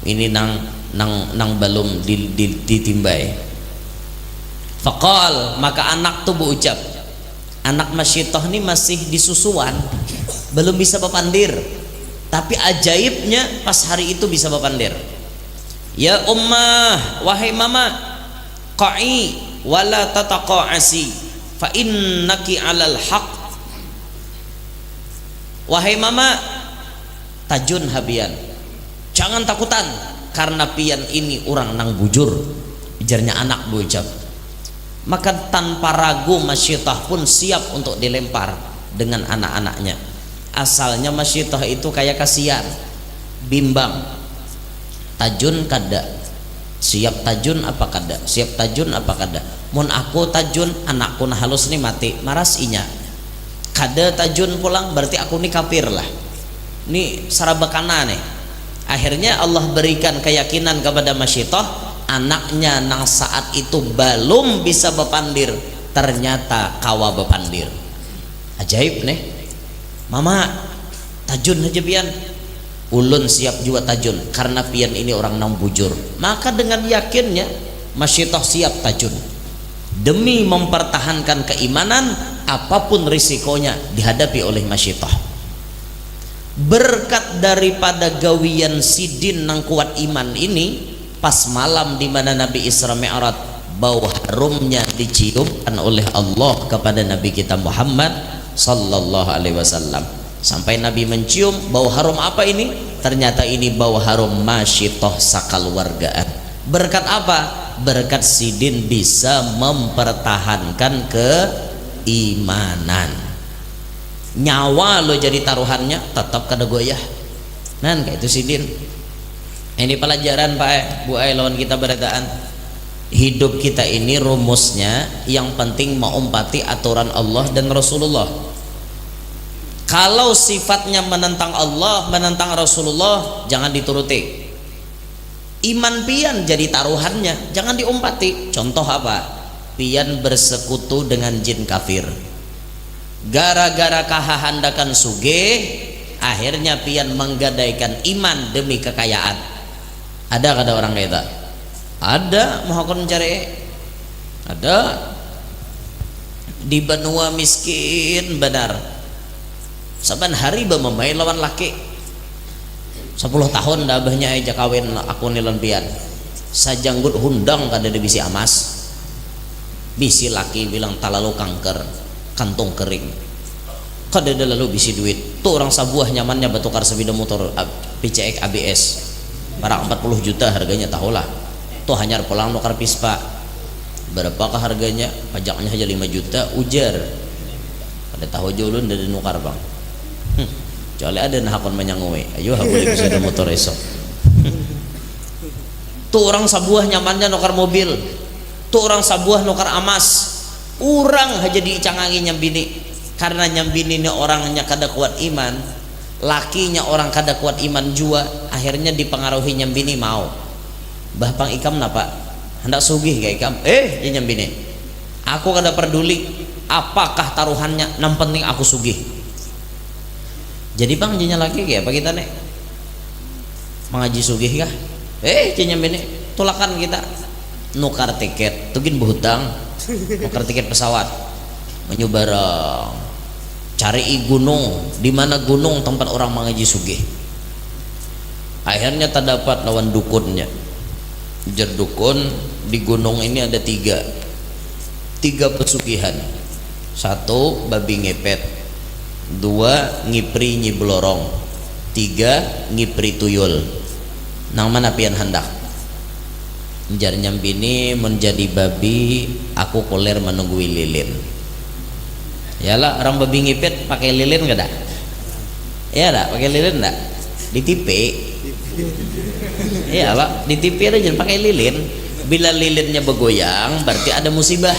Ini nang belum ditimbai. Faqal, maka anak tuh berucap, anak masyitoh ini masih disusuan, belum bisa berpandir, tapi ajaibnya pas hari itu bisa berpandir. Ya ummah, wahai mama, qa'i wala tataqa'asi fa innaki 'alal haq. Wahai mama, tajun habian, jangan takutan karena pian ini orang nang bujur, ujarnya anak berucap. Maka tanpa ragu masyitah pun siap untuk dilempar dengan anak-anaknya. Asalnya masyitah itu kayak kasihan, bimbang, tajun kada, siap tajun apa kada, siap tajun apa kada. Mun aku tajun, anakku nah halus nih mati, maras inya. Kada tajun pulang berarti aku nih kafir lah. Ini sarabakana nih. Akhirnya Allah berikan keyakinan kepada masyitah, anaknya nang saat itu belum bisa berpandir, ternyata kawa berpandir. Ajaib nih. Mama, tajun aja pian. Ulun siap juga tajun karena pian ini orang nang bujur. Maka dengan yakinnya masyitah siap tajun. Demi mempertahankan keimanan, apapun risikonya dihadapi oleh masyitah. Berkat daripada gawian sidin nang kuat iman ini, pas malam di mana Nabi Isra Mi'raj, bau harumnya diciumkan oleh Allah kepada Nabi kita Muhammad sallallahu alaihi wasallam. Sampai Nabi mencium, bau harum apa ini? Ternyata ini bau harum masyitoh sakaluargaan. Berkat apa? Berkat sidin bisa mempertahankan keimanan. Nyawa lo jadi taruhannya, tetap kada goyah. Nan kayak itu sidin. Ini pelajaran Pak Bu Ai lawan kita berataan. Hidup kita ini rumusnya yang penting mengumpati aturan Allah dan Rasulullah. Kalau sifatnya menentang Allah, menentang Rasulullah, jangan dituruti. Iman pian jadi taruhannya, jangan diumpati. Contoh apa? Pian bersekutu dengan jin kafir. Gara-gara kahahandakan sugih, akhirnya pian menggadaikan iman demi kekayaan. Ada kada orang kayak itu? Ada, mau aku mencari. Ada di benua miskin benar. Saban hari mememain lawan laki. 10 tahun dah abahnya aja kawin aku nilan pian. Sajanggut hundang kada ada bisi amas. Bisi laki bilang talalu kanker, kantung kering. Kada ada lalu bisi duit. Tuh orang sabuah nyamannya batukar sepeda motor PCX ABS. Barang 40 juta harganya, tahulah. Tuh hanya pulang nukar pispa. Berapakah harganya? Pajaknya aja 5 juta, ujar. Pada tahu jolun dari nukar bang. Kecuali ada nahakon menyangui. Ayo aku boleh bisa ada motor esok. Tuh orang sabuah nyamannya nukar mobil. Tuh orang sabuah nukar amas. Orang aja dicangangi nyambini. Karena nyambini ini orangnya kada kuat iman. Lakinya orang kada kuat iman jua, akhirnya dipengaruhi nyambini mau. Bah pang ikam napa? Hendak sugih kayak ikam. Ya nyambini. Aku kada peduli apakah taruhannya, yang penting aku sugih. Jadi bang jinya lagi kayak apa kita nih? Mengaji sugih kah? Nyambini. Tulakan kita nukar tiket, tugin berhutang, nukar tiket pesawat, menyebarang. Cari gunung, di mana gunung tempat orang mengaji sugih. Akhirnya terdapat lawan dukunnya. Ujar dukun, di gunung ini ada tiga pesugihan. 1 babi ngepet, 2 ngipri nyi belorong, 3 ngipri tuyul. Nang mana pian hendak? Ujar nyambini menjadi babi, aku koler menunggu lilin. Yalah orang babi ngipet pakai lilin gak ada? Ya ada, pakai lilin enggak? Di TV. Iya lah, di TV aja jangan pakai lilin. Bila lilinnya bergoyang berarti ada musibah.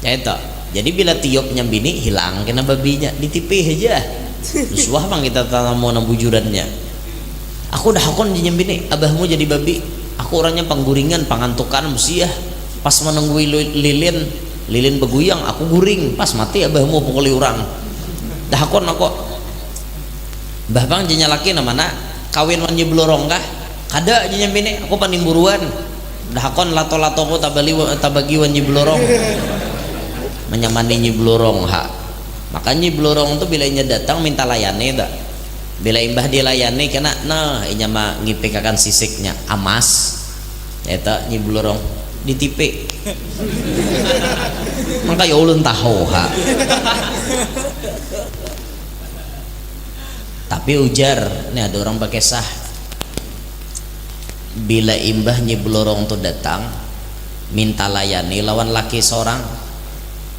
ya itu. Jadi bila tiupnya bini hilang kena babinya ditipih aja. Suah bang kita tanam mau bujurannya. Aku dah hakon jenjem bini, abahmu jadi babi. Aku orangnya pangguringan, pangantukan musiah. Pas menunggui lilin beguyang, aku guring. Pas mati abahmu pukuli orang. Dah hakon aku. Bah bang jenya laki namana kawin wan nyeblorong kah? Kada jenjem bini, aku panimburuan. Dah hakon lato-lato ko tabagi wan nyeblorong. Menyamani nyeblorong ha. Makanya nyeblorong tuh bila inya datang minta layani tak. Bila imbah dilayani kena nah inya mah ngipikakan sisiknya amas. Eta nyeblorong ditipe. Maka ya ulun tahu ha. Tapi ujar nih ada orang pakai sah. Bila imbah nyeblorong tuh datang minta layani lawan laki seorang.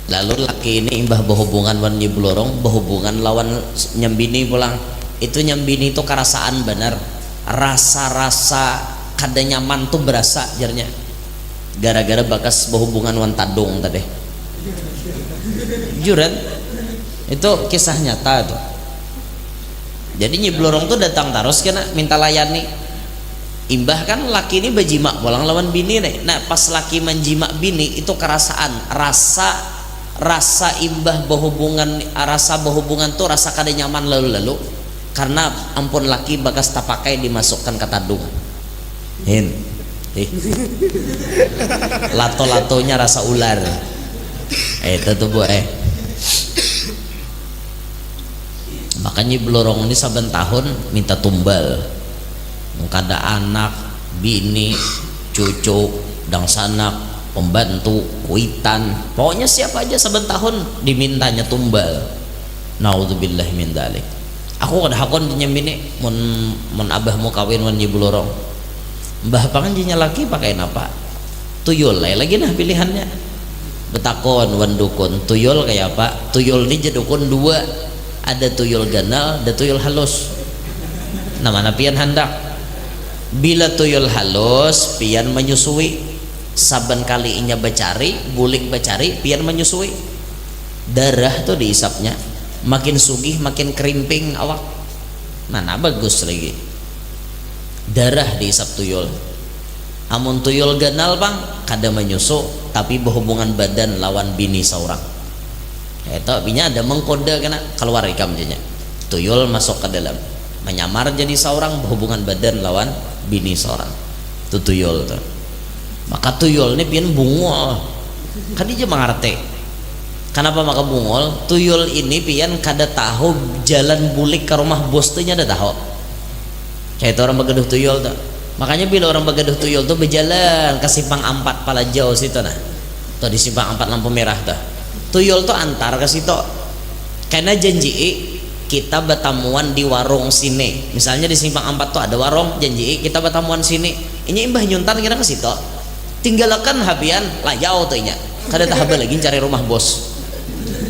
Lalu laki ini imbah berhubungan wan nyeblorong, berhubungan lawan nyambini pulang. Itu nyambini itu kerasaan benar. Rasa-rasa kada nyaman tuh berasa jarnya. Gara-gara bakas berhubungan wan tadung tadi. Juran. Itu kisah nyata tuh. Jadi nyeblorong tuh datang terus kena minta layani. Imbah kan laki ini berjima pulang lawan bini nih. Nah pas laki menjima bini itu kerasaan rasa imbah berhubungan, rasa berhubungan tuh rasa kada nyaman lalu karena ampun laki bagas tak pakai dimasukkan ke tadung. Lato-latonya rasa ular. Itu tuh bu makanya belorong ini saben tahun minta tumbal. Kada anak, bini, cucu, dang sanak, pembantu, kuitan, pokoknya siapa aja saben tahun dimintanya tumbal. Naudzubillah min dzalik. Aku kada hakon nyembini mun abahmu kawin wan nyeblorong. Mbah pangan jinya laki pakai apa? Tuyul lagi nah pilihannya. Betakon wan dukun, tuyul kayak apa? Tuyul ini jadi dukun dua. Ada tuyul ganal, ada tuyul halus. Namanya pian handak. Bila tuyul halus pian menyusui. Saban kali inya bacari, bulik bacari, pian menyusui. Darah tuh diisapnya, makin sugih, makin kerimping awak. Mana bagus lagi. Darah diisap tuyul. Amun tuyul ganal bang, kada menyusu, tapi berhubungan badan lawan bini seorang. Itu binya ada mengkoda kena keluar ikam jenya. Tuyul masuk ke dalam, menyamar jadi seorang berhubungan badan lawan bini seorang. Itu tuyul tuh. Maka tuyul ini pian bungol kan dia mengerti kenapa maka bungol. Tuyul ini pian kada tahu jalan bulik ke rumah bos tuh ada tahu kayak itu orang begaduh tuyul tuh. Makanya bila orang begaduh tuyul tuh berjalan ke simpang 4 Palajau situ nah tuh di simpang 4 lampu merah tuh tuyul tuh antar ke situ karena janji kita bertamuan di warung sini. Misalnya di simpang 4 tuh ada warung, janji kita bertamuan sini, ini imbah nyuntan kira ke situ tinggalkan habian layau tuh nya kada tahaba lagi cari rumah bos.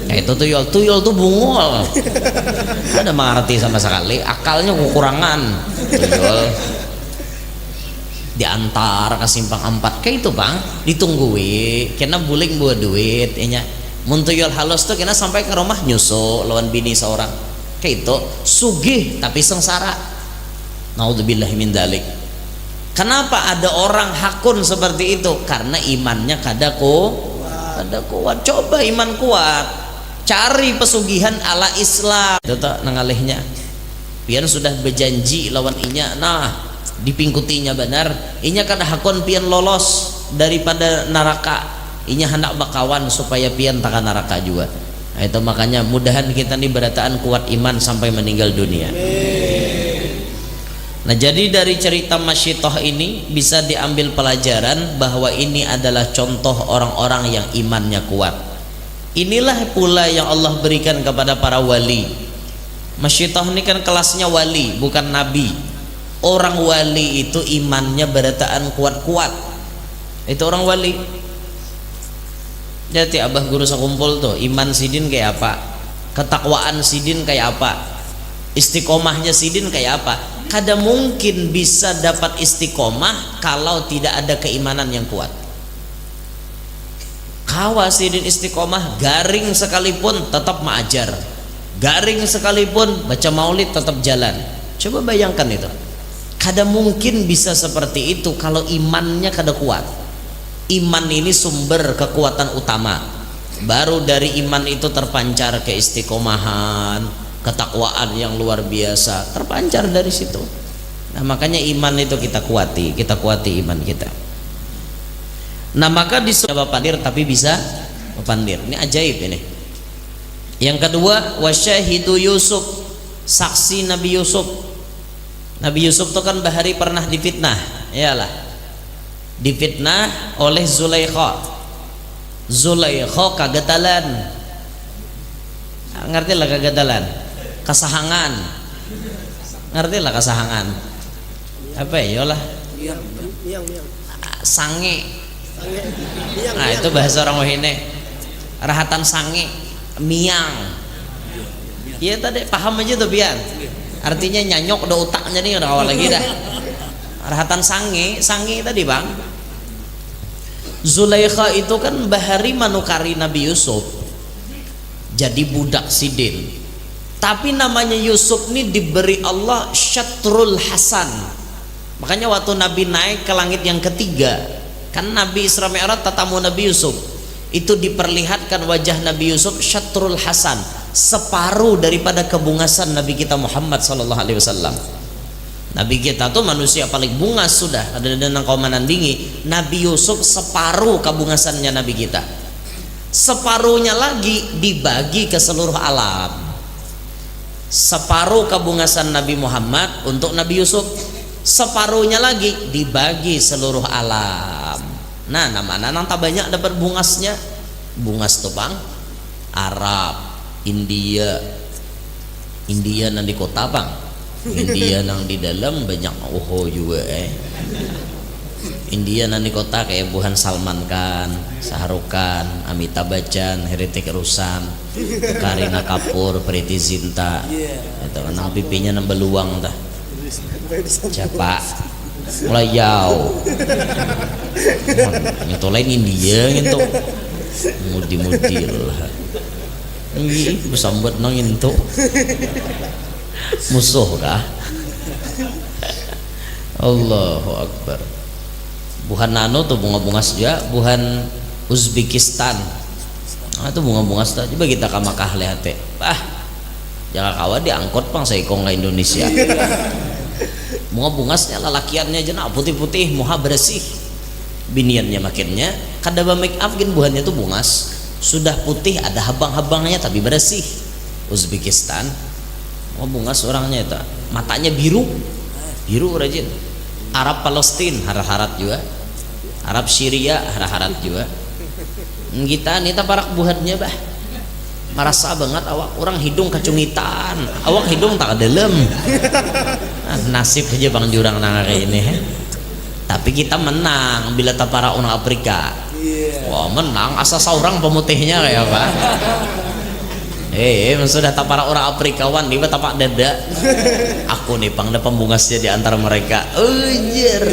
Kayak itu tuyul tuh bungol ada mengerti sama sekali, akalnya kekurangan. Tuyul diantar ke simpang 4 kayak itu bang, ditungguin kena buling buat duit nya. Mun tuyul halus tuh kena sampai ke rumah nyusu lawan bini seorang kayak itu sugih tapi sengsara. Naudzubillah min dzalik. Kenapa ada orang hakun seperti itu? Karena imannya kada kuat. Coba iman kuat, cari pesugihan ala Islam. Itu nangalihnya. Pian sudah berjanji lawan inya, nah dipingkutinya benar. Inya kada hakun pian lolos daripada neraka. Inya hendak bakawan supaya pian takkan neraka juga. Nah, itu makanya mudahan kita nih berataan kuat iman sampai meninggal dunia. Nah jadi dari cerita Masyitoh ini bisa diambil pelajaran bahwa ini adalah contoh orang-orang yang imannya kuat. Inilah pula yang Allah berikan kepada para wali. Masyitoh ini kan kelasnya wali bukan nabi. Orang wali itu imannya berataan kuat-kuat. Itu orang wali. Jadi abah guru sakumpul tuh iman sidin kayak apa, ketakwaan sidin kayak apa, istiqomahnya sidin kayak apa. Kada mungkin bisa dapat istiqomah kalau tidak ada keimanan yang kuat. Kawasidin istiqomah, garing sekalipun tetap mengajar, garing sekalipun baca maulid tetap jalan. Coba bayangkan itu. Kada mungkin bisa seperti itu kalau imannya kada kuat. Iman ini sumber kekuatan utama. Baru dari iman itu terpancar keistiqomahan, ketakwaan yang luar biasa, terpancar dari situ. Nah, makanya iman itu kita kuati iman kita. Nah, maka disuruh pandir tapi bisa pandir. Ini ajaib ini. Yang kedua, wasyahidu Yusuf, saksi Nabi Yusuf. Nabi Yusuf itu kan bahari pernah difitnah, iyalah. Difitnah oleh Zulaikha. Zulaikha kagatalan. Ngerti lah kagatalan? Kasahangan. Ngerti lah kasahangan. Apa ya lah? Sange. Nah, itu bahasa orang Wahine. Rahatan sange, miang. Iya tadi paham aja tuh Bian. Artinya nyanyok udah otaknya nih udah awal lagi dah. Rahatan sange tadi bang. Zulaikha itu kan bahari manukari Nabi Yusuf jadi budak sidin. Tapi namanya Yusuf ini diberi Allah Syatrul Hasan. Makanya waktu Nabi naik ke langit yang ketiga, kan Nabi Isra Mi'raj tatamu Nabi Yusuf, itu diperlihatkan wajah Nabi Yusuf Syatrul Hasan, separuh daripada kebungasan Nabi kita Muhammad sallallahu alaihi wasallam. Nabi kita tuh manusia paling bungas sudah, ada danang kaumanan dingin. Nabi Yusuf separuh kebungasannya Nabi kita. Separuhnya lagi dibagi ke seluruh alam. Separuh kebungasan Nabi Muhammad untuk Nabi Yusuf, separuhnya lagi dibagi seluruh alam. Nah, nama-nama tak banyak dapat bungasnya. Bungas tuh bang, Arab, India nang di kota bang, India nang di dalam banyak juga India nang di kota kayak Buhan Salman Khan, Shahrukh Khan, Amitabh Bachchan, Hrithik Roshan, Kareena Kapoor, Preity Zinta. Itu nang pipinya nang beluang dah. Siapa? Mulai jauh. Itu lain India gitu. Mudi-mudi lah. Ini bersambut nang itu. Musuh kah? Allahu Akbar. Buhan nano tuh bunga-bunga saja, buhan Uzbekistan. Nah, itu bunga-bunga saja. Coba kita ke Makkah lihat teh. Jangan kawan diangkut pang saya kong ke Indonesia. Bunga-bungasnya lalakiannya aja nak putih-putih, muha bersih. Biniannya makinnya kadaba make up gin buhannya tuh bungas. Sudah putih ada habang-habangnya tapi bersih. Uzbekistan. Bungas orangnya itu. Matanya biru. Biru rajin. Arab Palestina harat-harat juga. Arab Syria harat-harat juga. Kita nih parak buhannya bah. Merasa banget awak orang hidung kacungitan, awak hidung tak dalam. Nasib aja bang jurang nang kayak ini. Tapi kita menang bila para orang Afrika. Wah menang asa seorang pemutihnya kayak apa? Sudah para orang Afrikawan nih tapak dada. Aku nih pang ada pembungasnya di antara mereka. Ujar.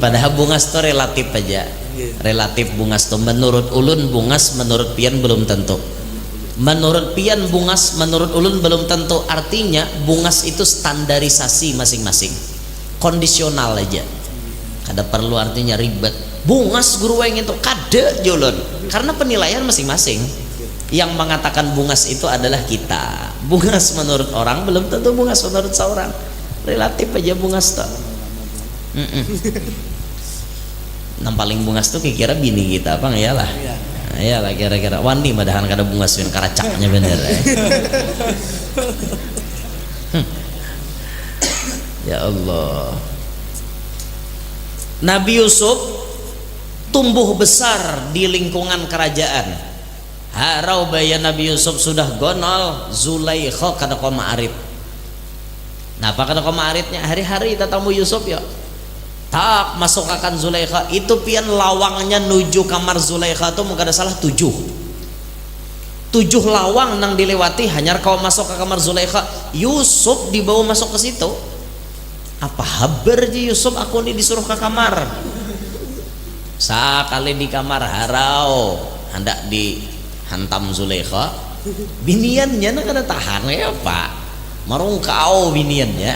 Padahal bungas itu relatif aja. Relatif bungas tuh menurut ulun bungas, menurut pian belum tentu. Menurut pian bungas, menurut ulun belum tentu. Artinya bungas itu standarisasi masing-masing, kondisional aja. Kada perlu artinya ribet. Bungas guru yang itu kada jolon, karena penilaian masing-masing. Yang mengatakan bungas itu adalah kita. Bungas menurut orang belum tentu bungas menurut seorang. Relatif aja bungas tuh. Yang paling bungas tuh kira-kira bini kita apa iyalah. Iyalah kira-kira wani madahan kada bungas ben karacaknya bener. Ya Allah. Nabi Yusuf tumbuh besar di lingkungan kerajaan. Harau bayi Nabi Yusuf sudah gonol, Zulaikha kada koma arit. Napa kada koma aritnya? Hari-hari tatamu Yusuf ya. Tak masuk akan Zulaikha itu pian lawangnya nuju kamar Zulaikha tuh mungkin ada salah 7 lawang nang dilewati hanya kau masuk ke kamar Zulaikha. Yusuf dibawa masuk ke situ. Apa habar ji Yusuf aku nih disuruh ke kamar. Sakali di kamar harau hendak dihantam Zulaikha, biniannya nak kada tahan ya Pak, marungkau biniannya.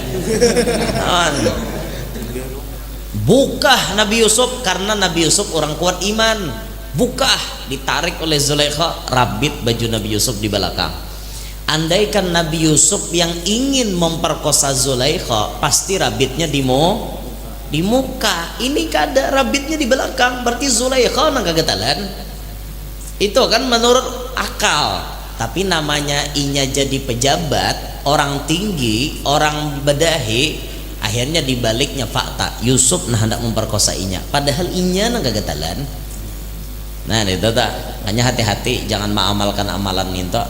Bukah Nabi Yusuf, karena Nabi Yusuf orang kuat iman. Bukah, ditarik oleh Zulaikha, rabit baju Nabi Yusuf di belakang. Andaikan Nabi Yusuf yang ingin memperkosa Zulaikha, pasti rabitnya di muka. Ini kada, rabitnya di belakang, berarti Zulaikha nang kagetalan. Itu kan menurut akal. Tapi namanya inya jadi pejabat, orang tinggi, orang bedahi, akhirnya dibaliknya fakta Yusuf nah hendak memperkosa inya, padahal inya nang kagetalan. Nah itu tak, hanya hati-hati jangan mengamalkan amalan minta.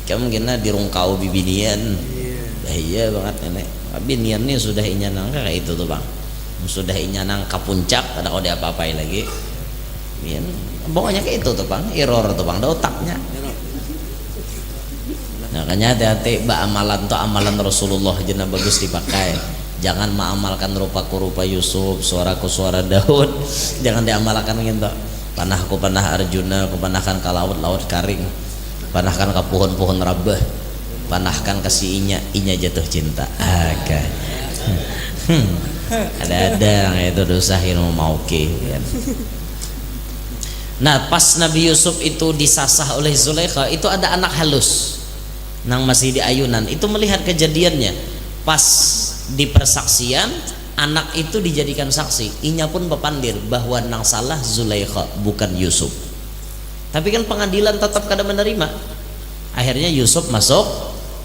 Ikam kena dirungkau bibinian. Bahaya banget nenek. Binian ini sudah inya nang kayak itu tuh bang. Sudah inya nang ke puncak, ada kode apa-apain lagi. Bian, pokoknya kayak itu tuh bang, error tuh bang, ada otaknya. Makanya hati-hati, amalan tuh amalan Rasulullah jenah bagus dipakai. Jangan mengamalkan rupaku-rupa Yusuf, suaraku suara Daud. Jangan diamalkan gitu. Panahku panah Arjuna, aku panahkan ke laut-laut karing, panahkan ke pohon-pohon rabah, panahkan ke si inya jatuh cinta. Aga. Ada yang itu dosahin mau ke. Nah pas Nabi Yusuf itu disasah oleh Zulaikha, itu ada anak halus nang masih di ayunan, itu melihat kejadiannya. Pas di persaksian, anak itu dijadikan saksi, inya pun berpandir bahwa nang salah Zulaikha bukan Yusuf. Tapi kan pengadilan tetap kada menerima, akhirnya Yusuf masuk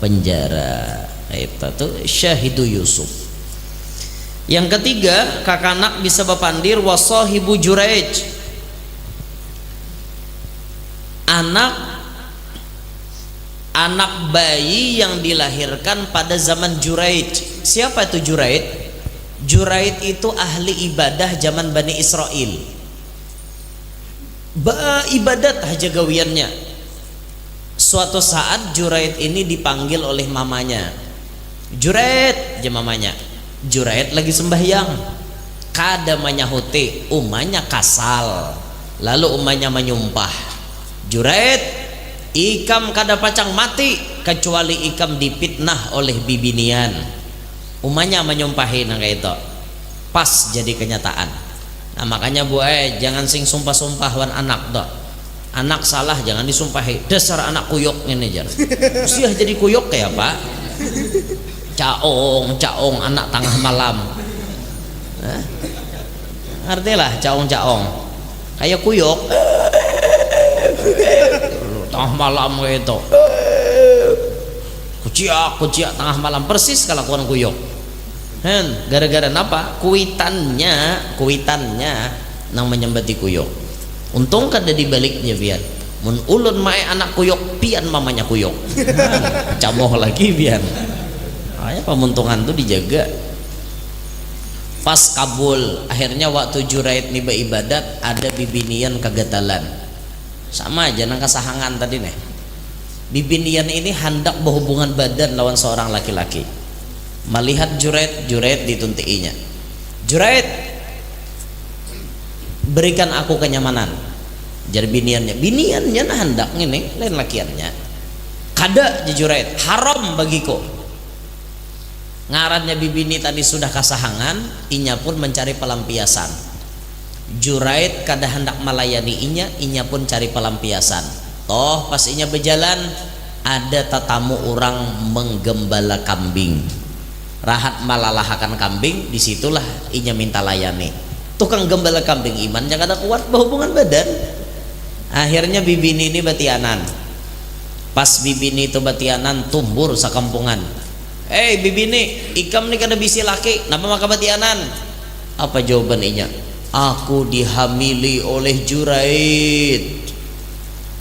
penjara. Itu tuh syahidu Yusuf. Yang ketiga, kakak anak bisa berpandir wasahibu Juraij, anak bayi yang dilahirkan pada zaman Juraij. Siapa itu Juraij? Juraij itu ahli ibadah zaman Bani Israel. Ibadat aja gawiannya. Suatu saat Juraij ini dipanggil oleh mamanya. Juraij, aja mamanya. Juraij lagi sembahyang. Kada manyahuti, umanya kasal. Lalu umanya menyumpah. Juraij, ikam kada pacang mati kecuali ikam dipitnah oleh bibinian. Umanya menyumpahi nang kayak itu. Pas jadi kenyataan. Nah makanya jangan sing sumpah-sumpahan anak dah. Anak salah jangan disumpahi. Dasar anak kuyok ini jar. Usia jadi kuyok kayak apa? Caong anak tengah malam. Artilah caong kayak kuyok tengah malam gitu. Kuciak tengah malam, persis kelakuan kuyok. Gara-gara apa? Kuitannya nang menyembati kuyok. Untung kada dibaliknya biar mun ulun mae anak kuyok pian mamanya kuyok. Camoh lagi biar. Makanya pemuntungan tuh dijaga. Pas kabul, akhirnya waktu Juraid niba ibadat ada bibinian kegatalan. Sama aja nang kasahangan tadi nih. Bibinian ini hendak berhubungan badan lawan seorang laki-laki. Melihat Juraid dituntiinya. Juraid, berikan aku kenyamanan. Jar biniannya nah hendak ini lain lakiannya. Kada Juraid, haram bagiku. Ngarannya bibini tadi sudah kasahangan, inya pun mencari pelampiasan. Juraid kada hendak melayani inya pun cari pelampiasan. Toh pas inya berjalan ada tatamu orang menggembala kambing. Rahat malalahakan kambing, disitulah inya minta layani. Tukang gembala kambing imannya kada kuat berhubungan badan. Akhirnya bibini ini batianan. Pas bibini itu batianan tumbur sakampungan. Bibini, ikam ni kada bisi laki, napa maka batianan? Apa jawaban inya? Aku dihamili oleh Juraid.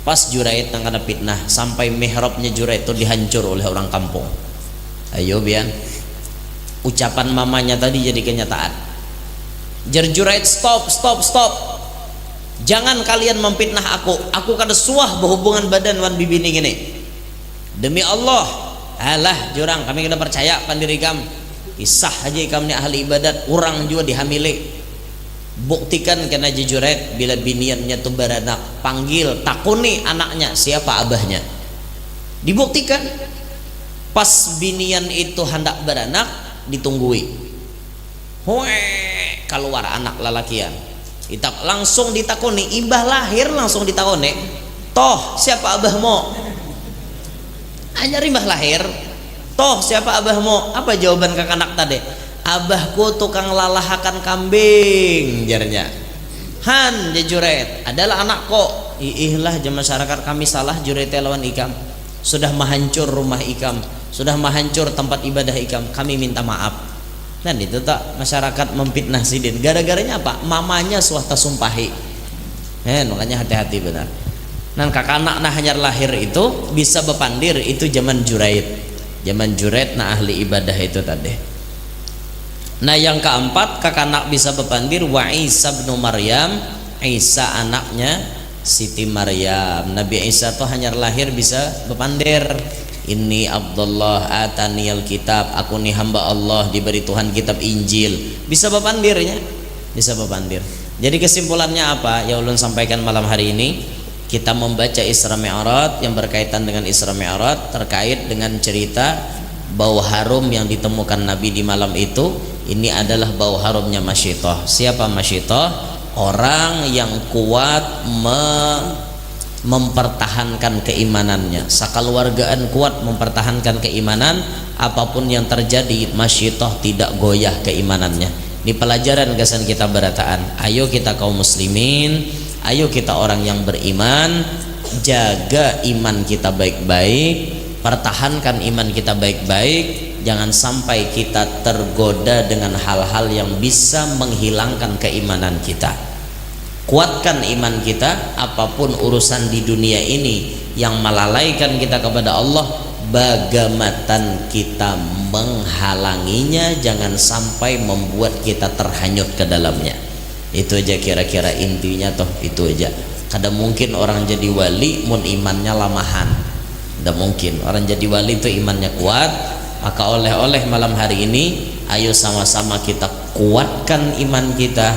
Pas Juraid nang kana fitnah, sampai mihrabnya Juraid itu dihancur oleh orang kampung. Ayo bian. Ucapan mamanya tadi jadi kenyataan. Jar Juraid, stop. Jangan kalian memfitnah aku. Aku kada suah berhubungan badan wan bibini gini. Demi Allah. Alah jurang, kami kena percaya pandiri kam. Kisah aja kami ni ahli ibadat, orang juga dihamili. Buktikan kena jujuret bila biniannya tuh beranak, panggil takuni anaknya siapa abahnya, dibuktikan. Pas binian itu hendak beranak ditunggui, keluar anak lalakian, langsung ditakuni, ibah lahir langsung ditakuni, toh siapa abahmu, hanya rimbah lahir, toh siapa abahmu, apa jawaban kakak anak tadi, abahku tukang lalahakan kambing jarnya. Han juret adalah anak kok, ihlah masyarakat kami salah juret lawan ikam, sudah menghancur rumah ikam, sudah menghancur tempat ibadah ikam, kami minta maaf. Dan itu tak masyarakat memfitnah sidin, gara-garanya apa, mamanya swasta sumpahi. Makanya hati-hati benar. Nah kakak anak nah hanyar lahir itu bisa bepandir, itu zaman jurait, zaman juret nah ahli ibadah itu tadi. Nah yang keempat kakak anak bisa bepandir wa Isa bin Maryam, Isa anaknya Siti Maryam. Nabi Isa tuh hanyar lahir bisa bepandir, ini Abdullah ataniyal kitab, aku nih hamba Allah diberi Tuhan kitab Injil, bisa bepandirnya, bisa bepandir. Jadi kesimpulannya apa ya ulun sampaikan malam hari ini, kita membaca Isra Mi'raj yang berkaitan dengan Isra Mi'raj terkait dengan cerita bau harum yang ditemukan Nabi di malam itu. Ini adalah bau harumnya Masyitoh. Siapa Masyitoh? Orang yang kuat mempertahankan keimanannya, sakeluargaan kuat mempertahankan keimanan, apapun yang terjadi Masyitoh tidak goyah keimanannya. Ini pelajaran kesan kita berataan. Ayo kita kaum muslimin, ayo kita orang yang beriman, jaga iman kita baik-baik, pertahankan iman kita baik-baik. Jangan sampai kita tergoda dengan hal-hal yang bisa menghilangkan keimanan kita. Kuatkan iman kita, apapun urusan di dunia ini yang melalaikan kita kepada Allah, bagaimana kita menghalanginya, jangan sampai membuat kita terhanyut ke dalamnya. Itu aja kira-kira intinya toh, itu aja. Kadang mungkin orang jadi wali mun imannya lamahan, tidak mungkin. Orang jadi wali itu imannya kuat. Maka oleh-oleh malam hari ini, ayo sama-sama kita kuatkan iman kita,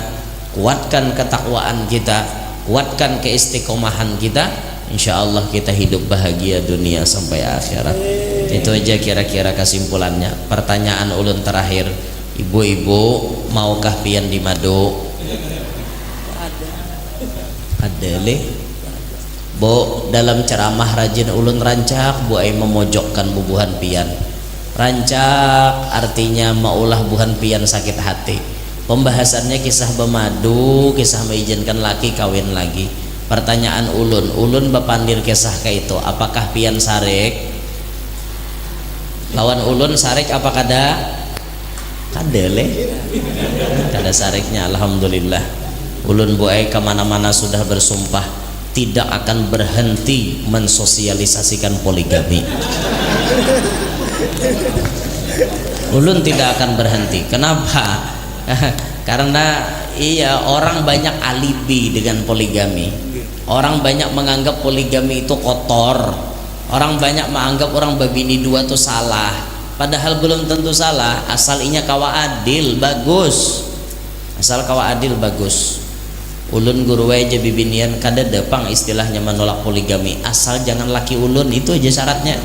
kuatkan ketakwaan kita, kuatkan keistiqomahan kita. Insya Allah kita hidup bahagia dunia sampai akhirat. Itu aja kira-kira kesimpulannya. Pertanyaan ulun terakhir, ibu-ibu maukah pian di madu? Ada leh. Bu, dalam ceramah rajin ulun rancak bu ai memojokkan bubuhan pian. Rancak artinya maulah buhan pian sakit hati. Pembahasannya kisah bemadu, kisah mengizinkan laki kawin lagi. Pertanyaan ulun bepandir kisah kayak itu, apakah pian sarek? Lawan ulun sarek apa kada? Kadele, kada sareknya. Alhamdulillah. Ulun buai kemana-mana sudah bersumpah tidak akan berhenti mensosialisasikan poligami. Ulun tidak akan berhenti. Kenapa? Karena iya, orang banyak alibi dengan poligami. Orang banyak menganggap poligami itu kotor. Orang banyak menganggap orang babini dua itu salah. Padahal belum tentu salah. Asal inya kawa adil bagus. Asal kawa adil bagus. Ulun guru aja bibinian kada depang istilahnya menolak poligami. Asal jangan laki ulun, itu aja syaratnya.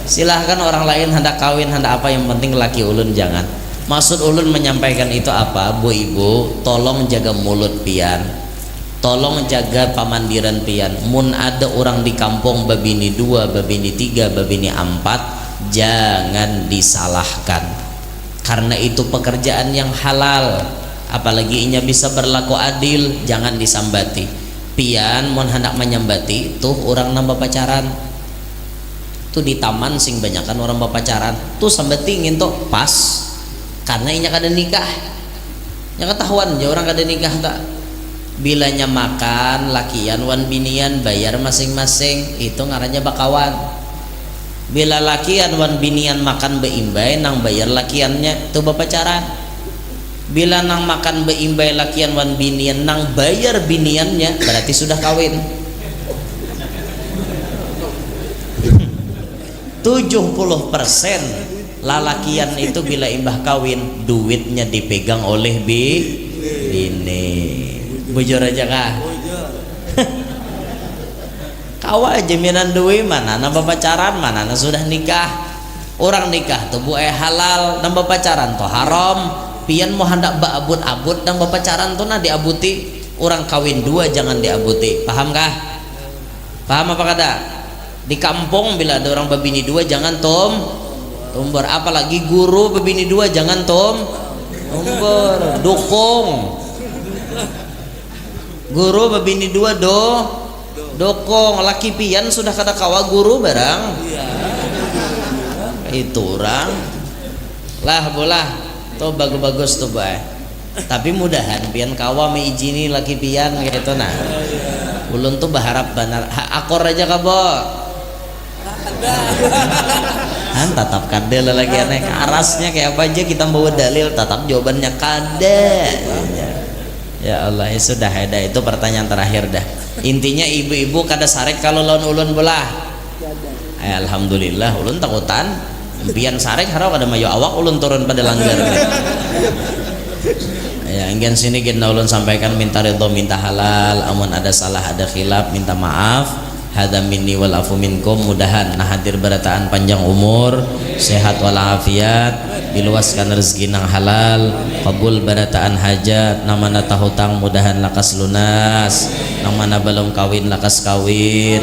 Silahkan orang lain hendak kawin hendak apa, yang penting laki ulun jangan. Maksud ulun menyampaikan itu apa? Bu ibu tolong jaga mulut pian, tolong jaga pamandiran pian. Mun ada orang di kampung babini dua, babini tiga, babini empat, jangan disalahkan, karena itu pekerjaan yang halal. Apalagi inya bisa berlaku adil, jangan disambati. Pian mun hendak menyambati tuh orang nambah pacaran tuh di taman sing banyakan orang pacaran tuh sambatingin tuh pas, karena inya kada nikah. Nya ketahuan ya orang kada nikah tak. Bilanya makan lakian wan binian bayar masing-masing, itu ngarannya bakawan. Bila lakian wan binian makan beimbay nang bayar lakiannya tuh pacaran. Bila nang makan beimbay lakian wan binian nang bayar biniannya, berarti sudah kawin. 70% lalakian itu bila imbah kawin duitnya dipegang oleh Bini bujur aja kah? Kawa jaminan duit mana nambah pacaran, mana sudah nikah. Orang nikah tuh halal, nambah pacaran tuh haram. Pian mau hendak abut-abut nambah pacaran tuh nah diabuti. Orang kawin dua jangan diabuti, paham kah? Paham apa kada? Di kampung bila ada orang babini dua jangan tumbur, apalagi guru babini dua jangan tumbur, dukung. Guru babini dua dukung, laki pian sudah kada kawa guru barang. Itu orang lah bolah tuh bagus-bagus tuh bae, tapi mudahan pian kawa meijini laki pian gitu nah. Ulun tuh berharap benar akor aja kabo kan tatap kade lagi aneh arasnya kayak apa aja kita bawa dalil tatap jawabannya kade. Ya Allah, ya sudah ada itu pertanyaan terakhir dah. Intinya ibu-ibu kada sarek kalau lawan ulun belah. Alhamdulillah ulun takutan impian sarek harap ada mayo awak ulun turun pada langgar. Ya ingin sini kita ulun sampaikan minta ridho minta halal, amun ada salah ada khilaf minta maaf. Hadza minni wal afu minkum, mudahan nah hadir berataan panjang umur, sehat walafiat, diluaskan rezeki nang halal, kabul berataan hajat, namana tahutang mudahan lakas lunas, namana belum kawin lakas kawin,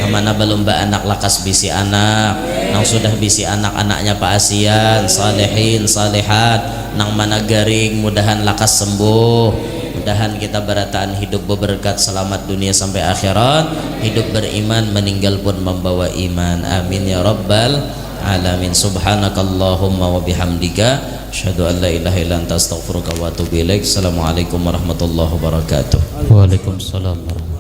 namana belum anak lakas bisi anak, nang sudah bisi anak-anaknya paasian, salihin salihat, nang mana garing mudahan lakas sembuh. Mudahan kita berataan hidup berberkat selamat dunia sampai akhirat, hidup beriman meninggal pun membawa iman, amin ya rabbal alamin. Subhanakallahumma wa bihamdika asyhadu an la ilaha illa anta astaghfiruka wa atubu ilaik. Assalamualaikum warahmatullahi wabarakatuh. Waalaikumsalam warahmatullahi wabarakatuh.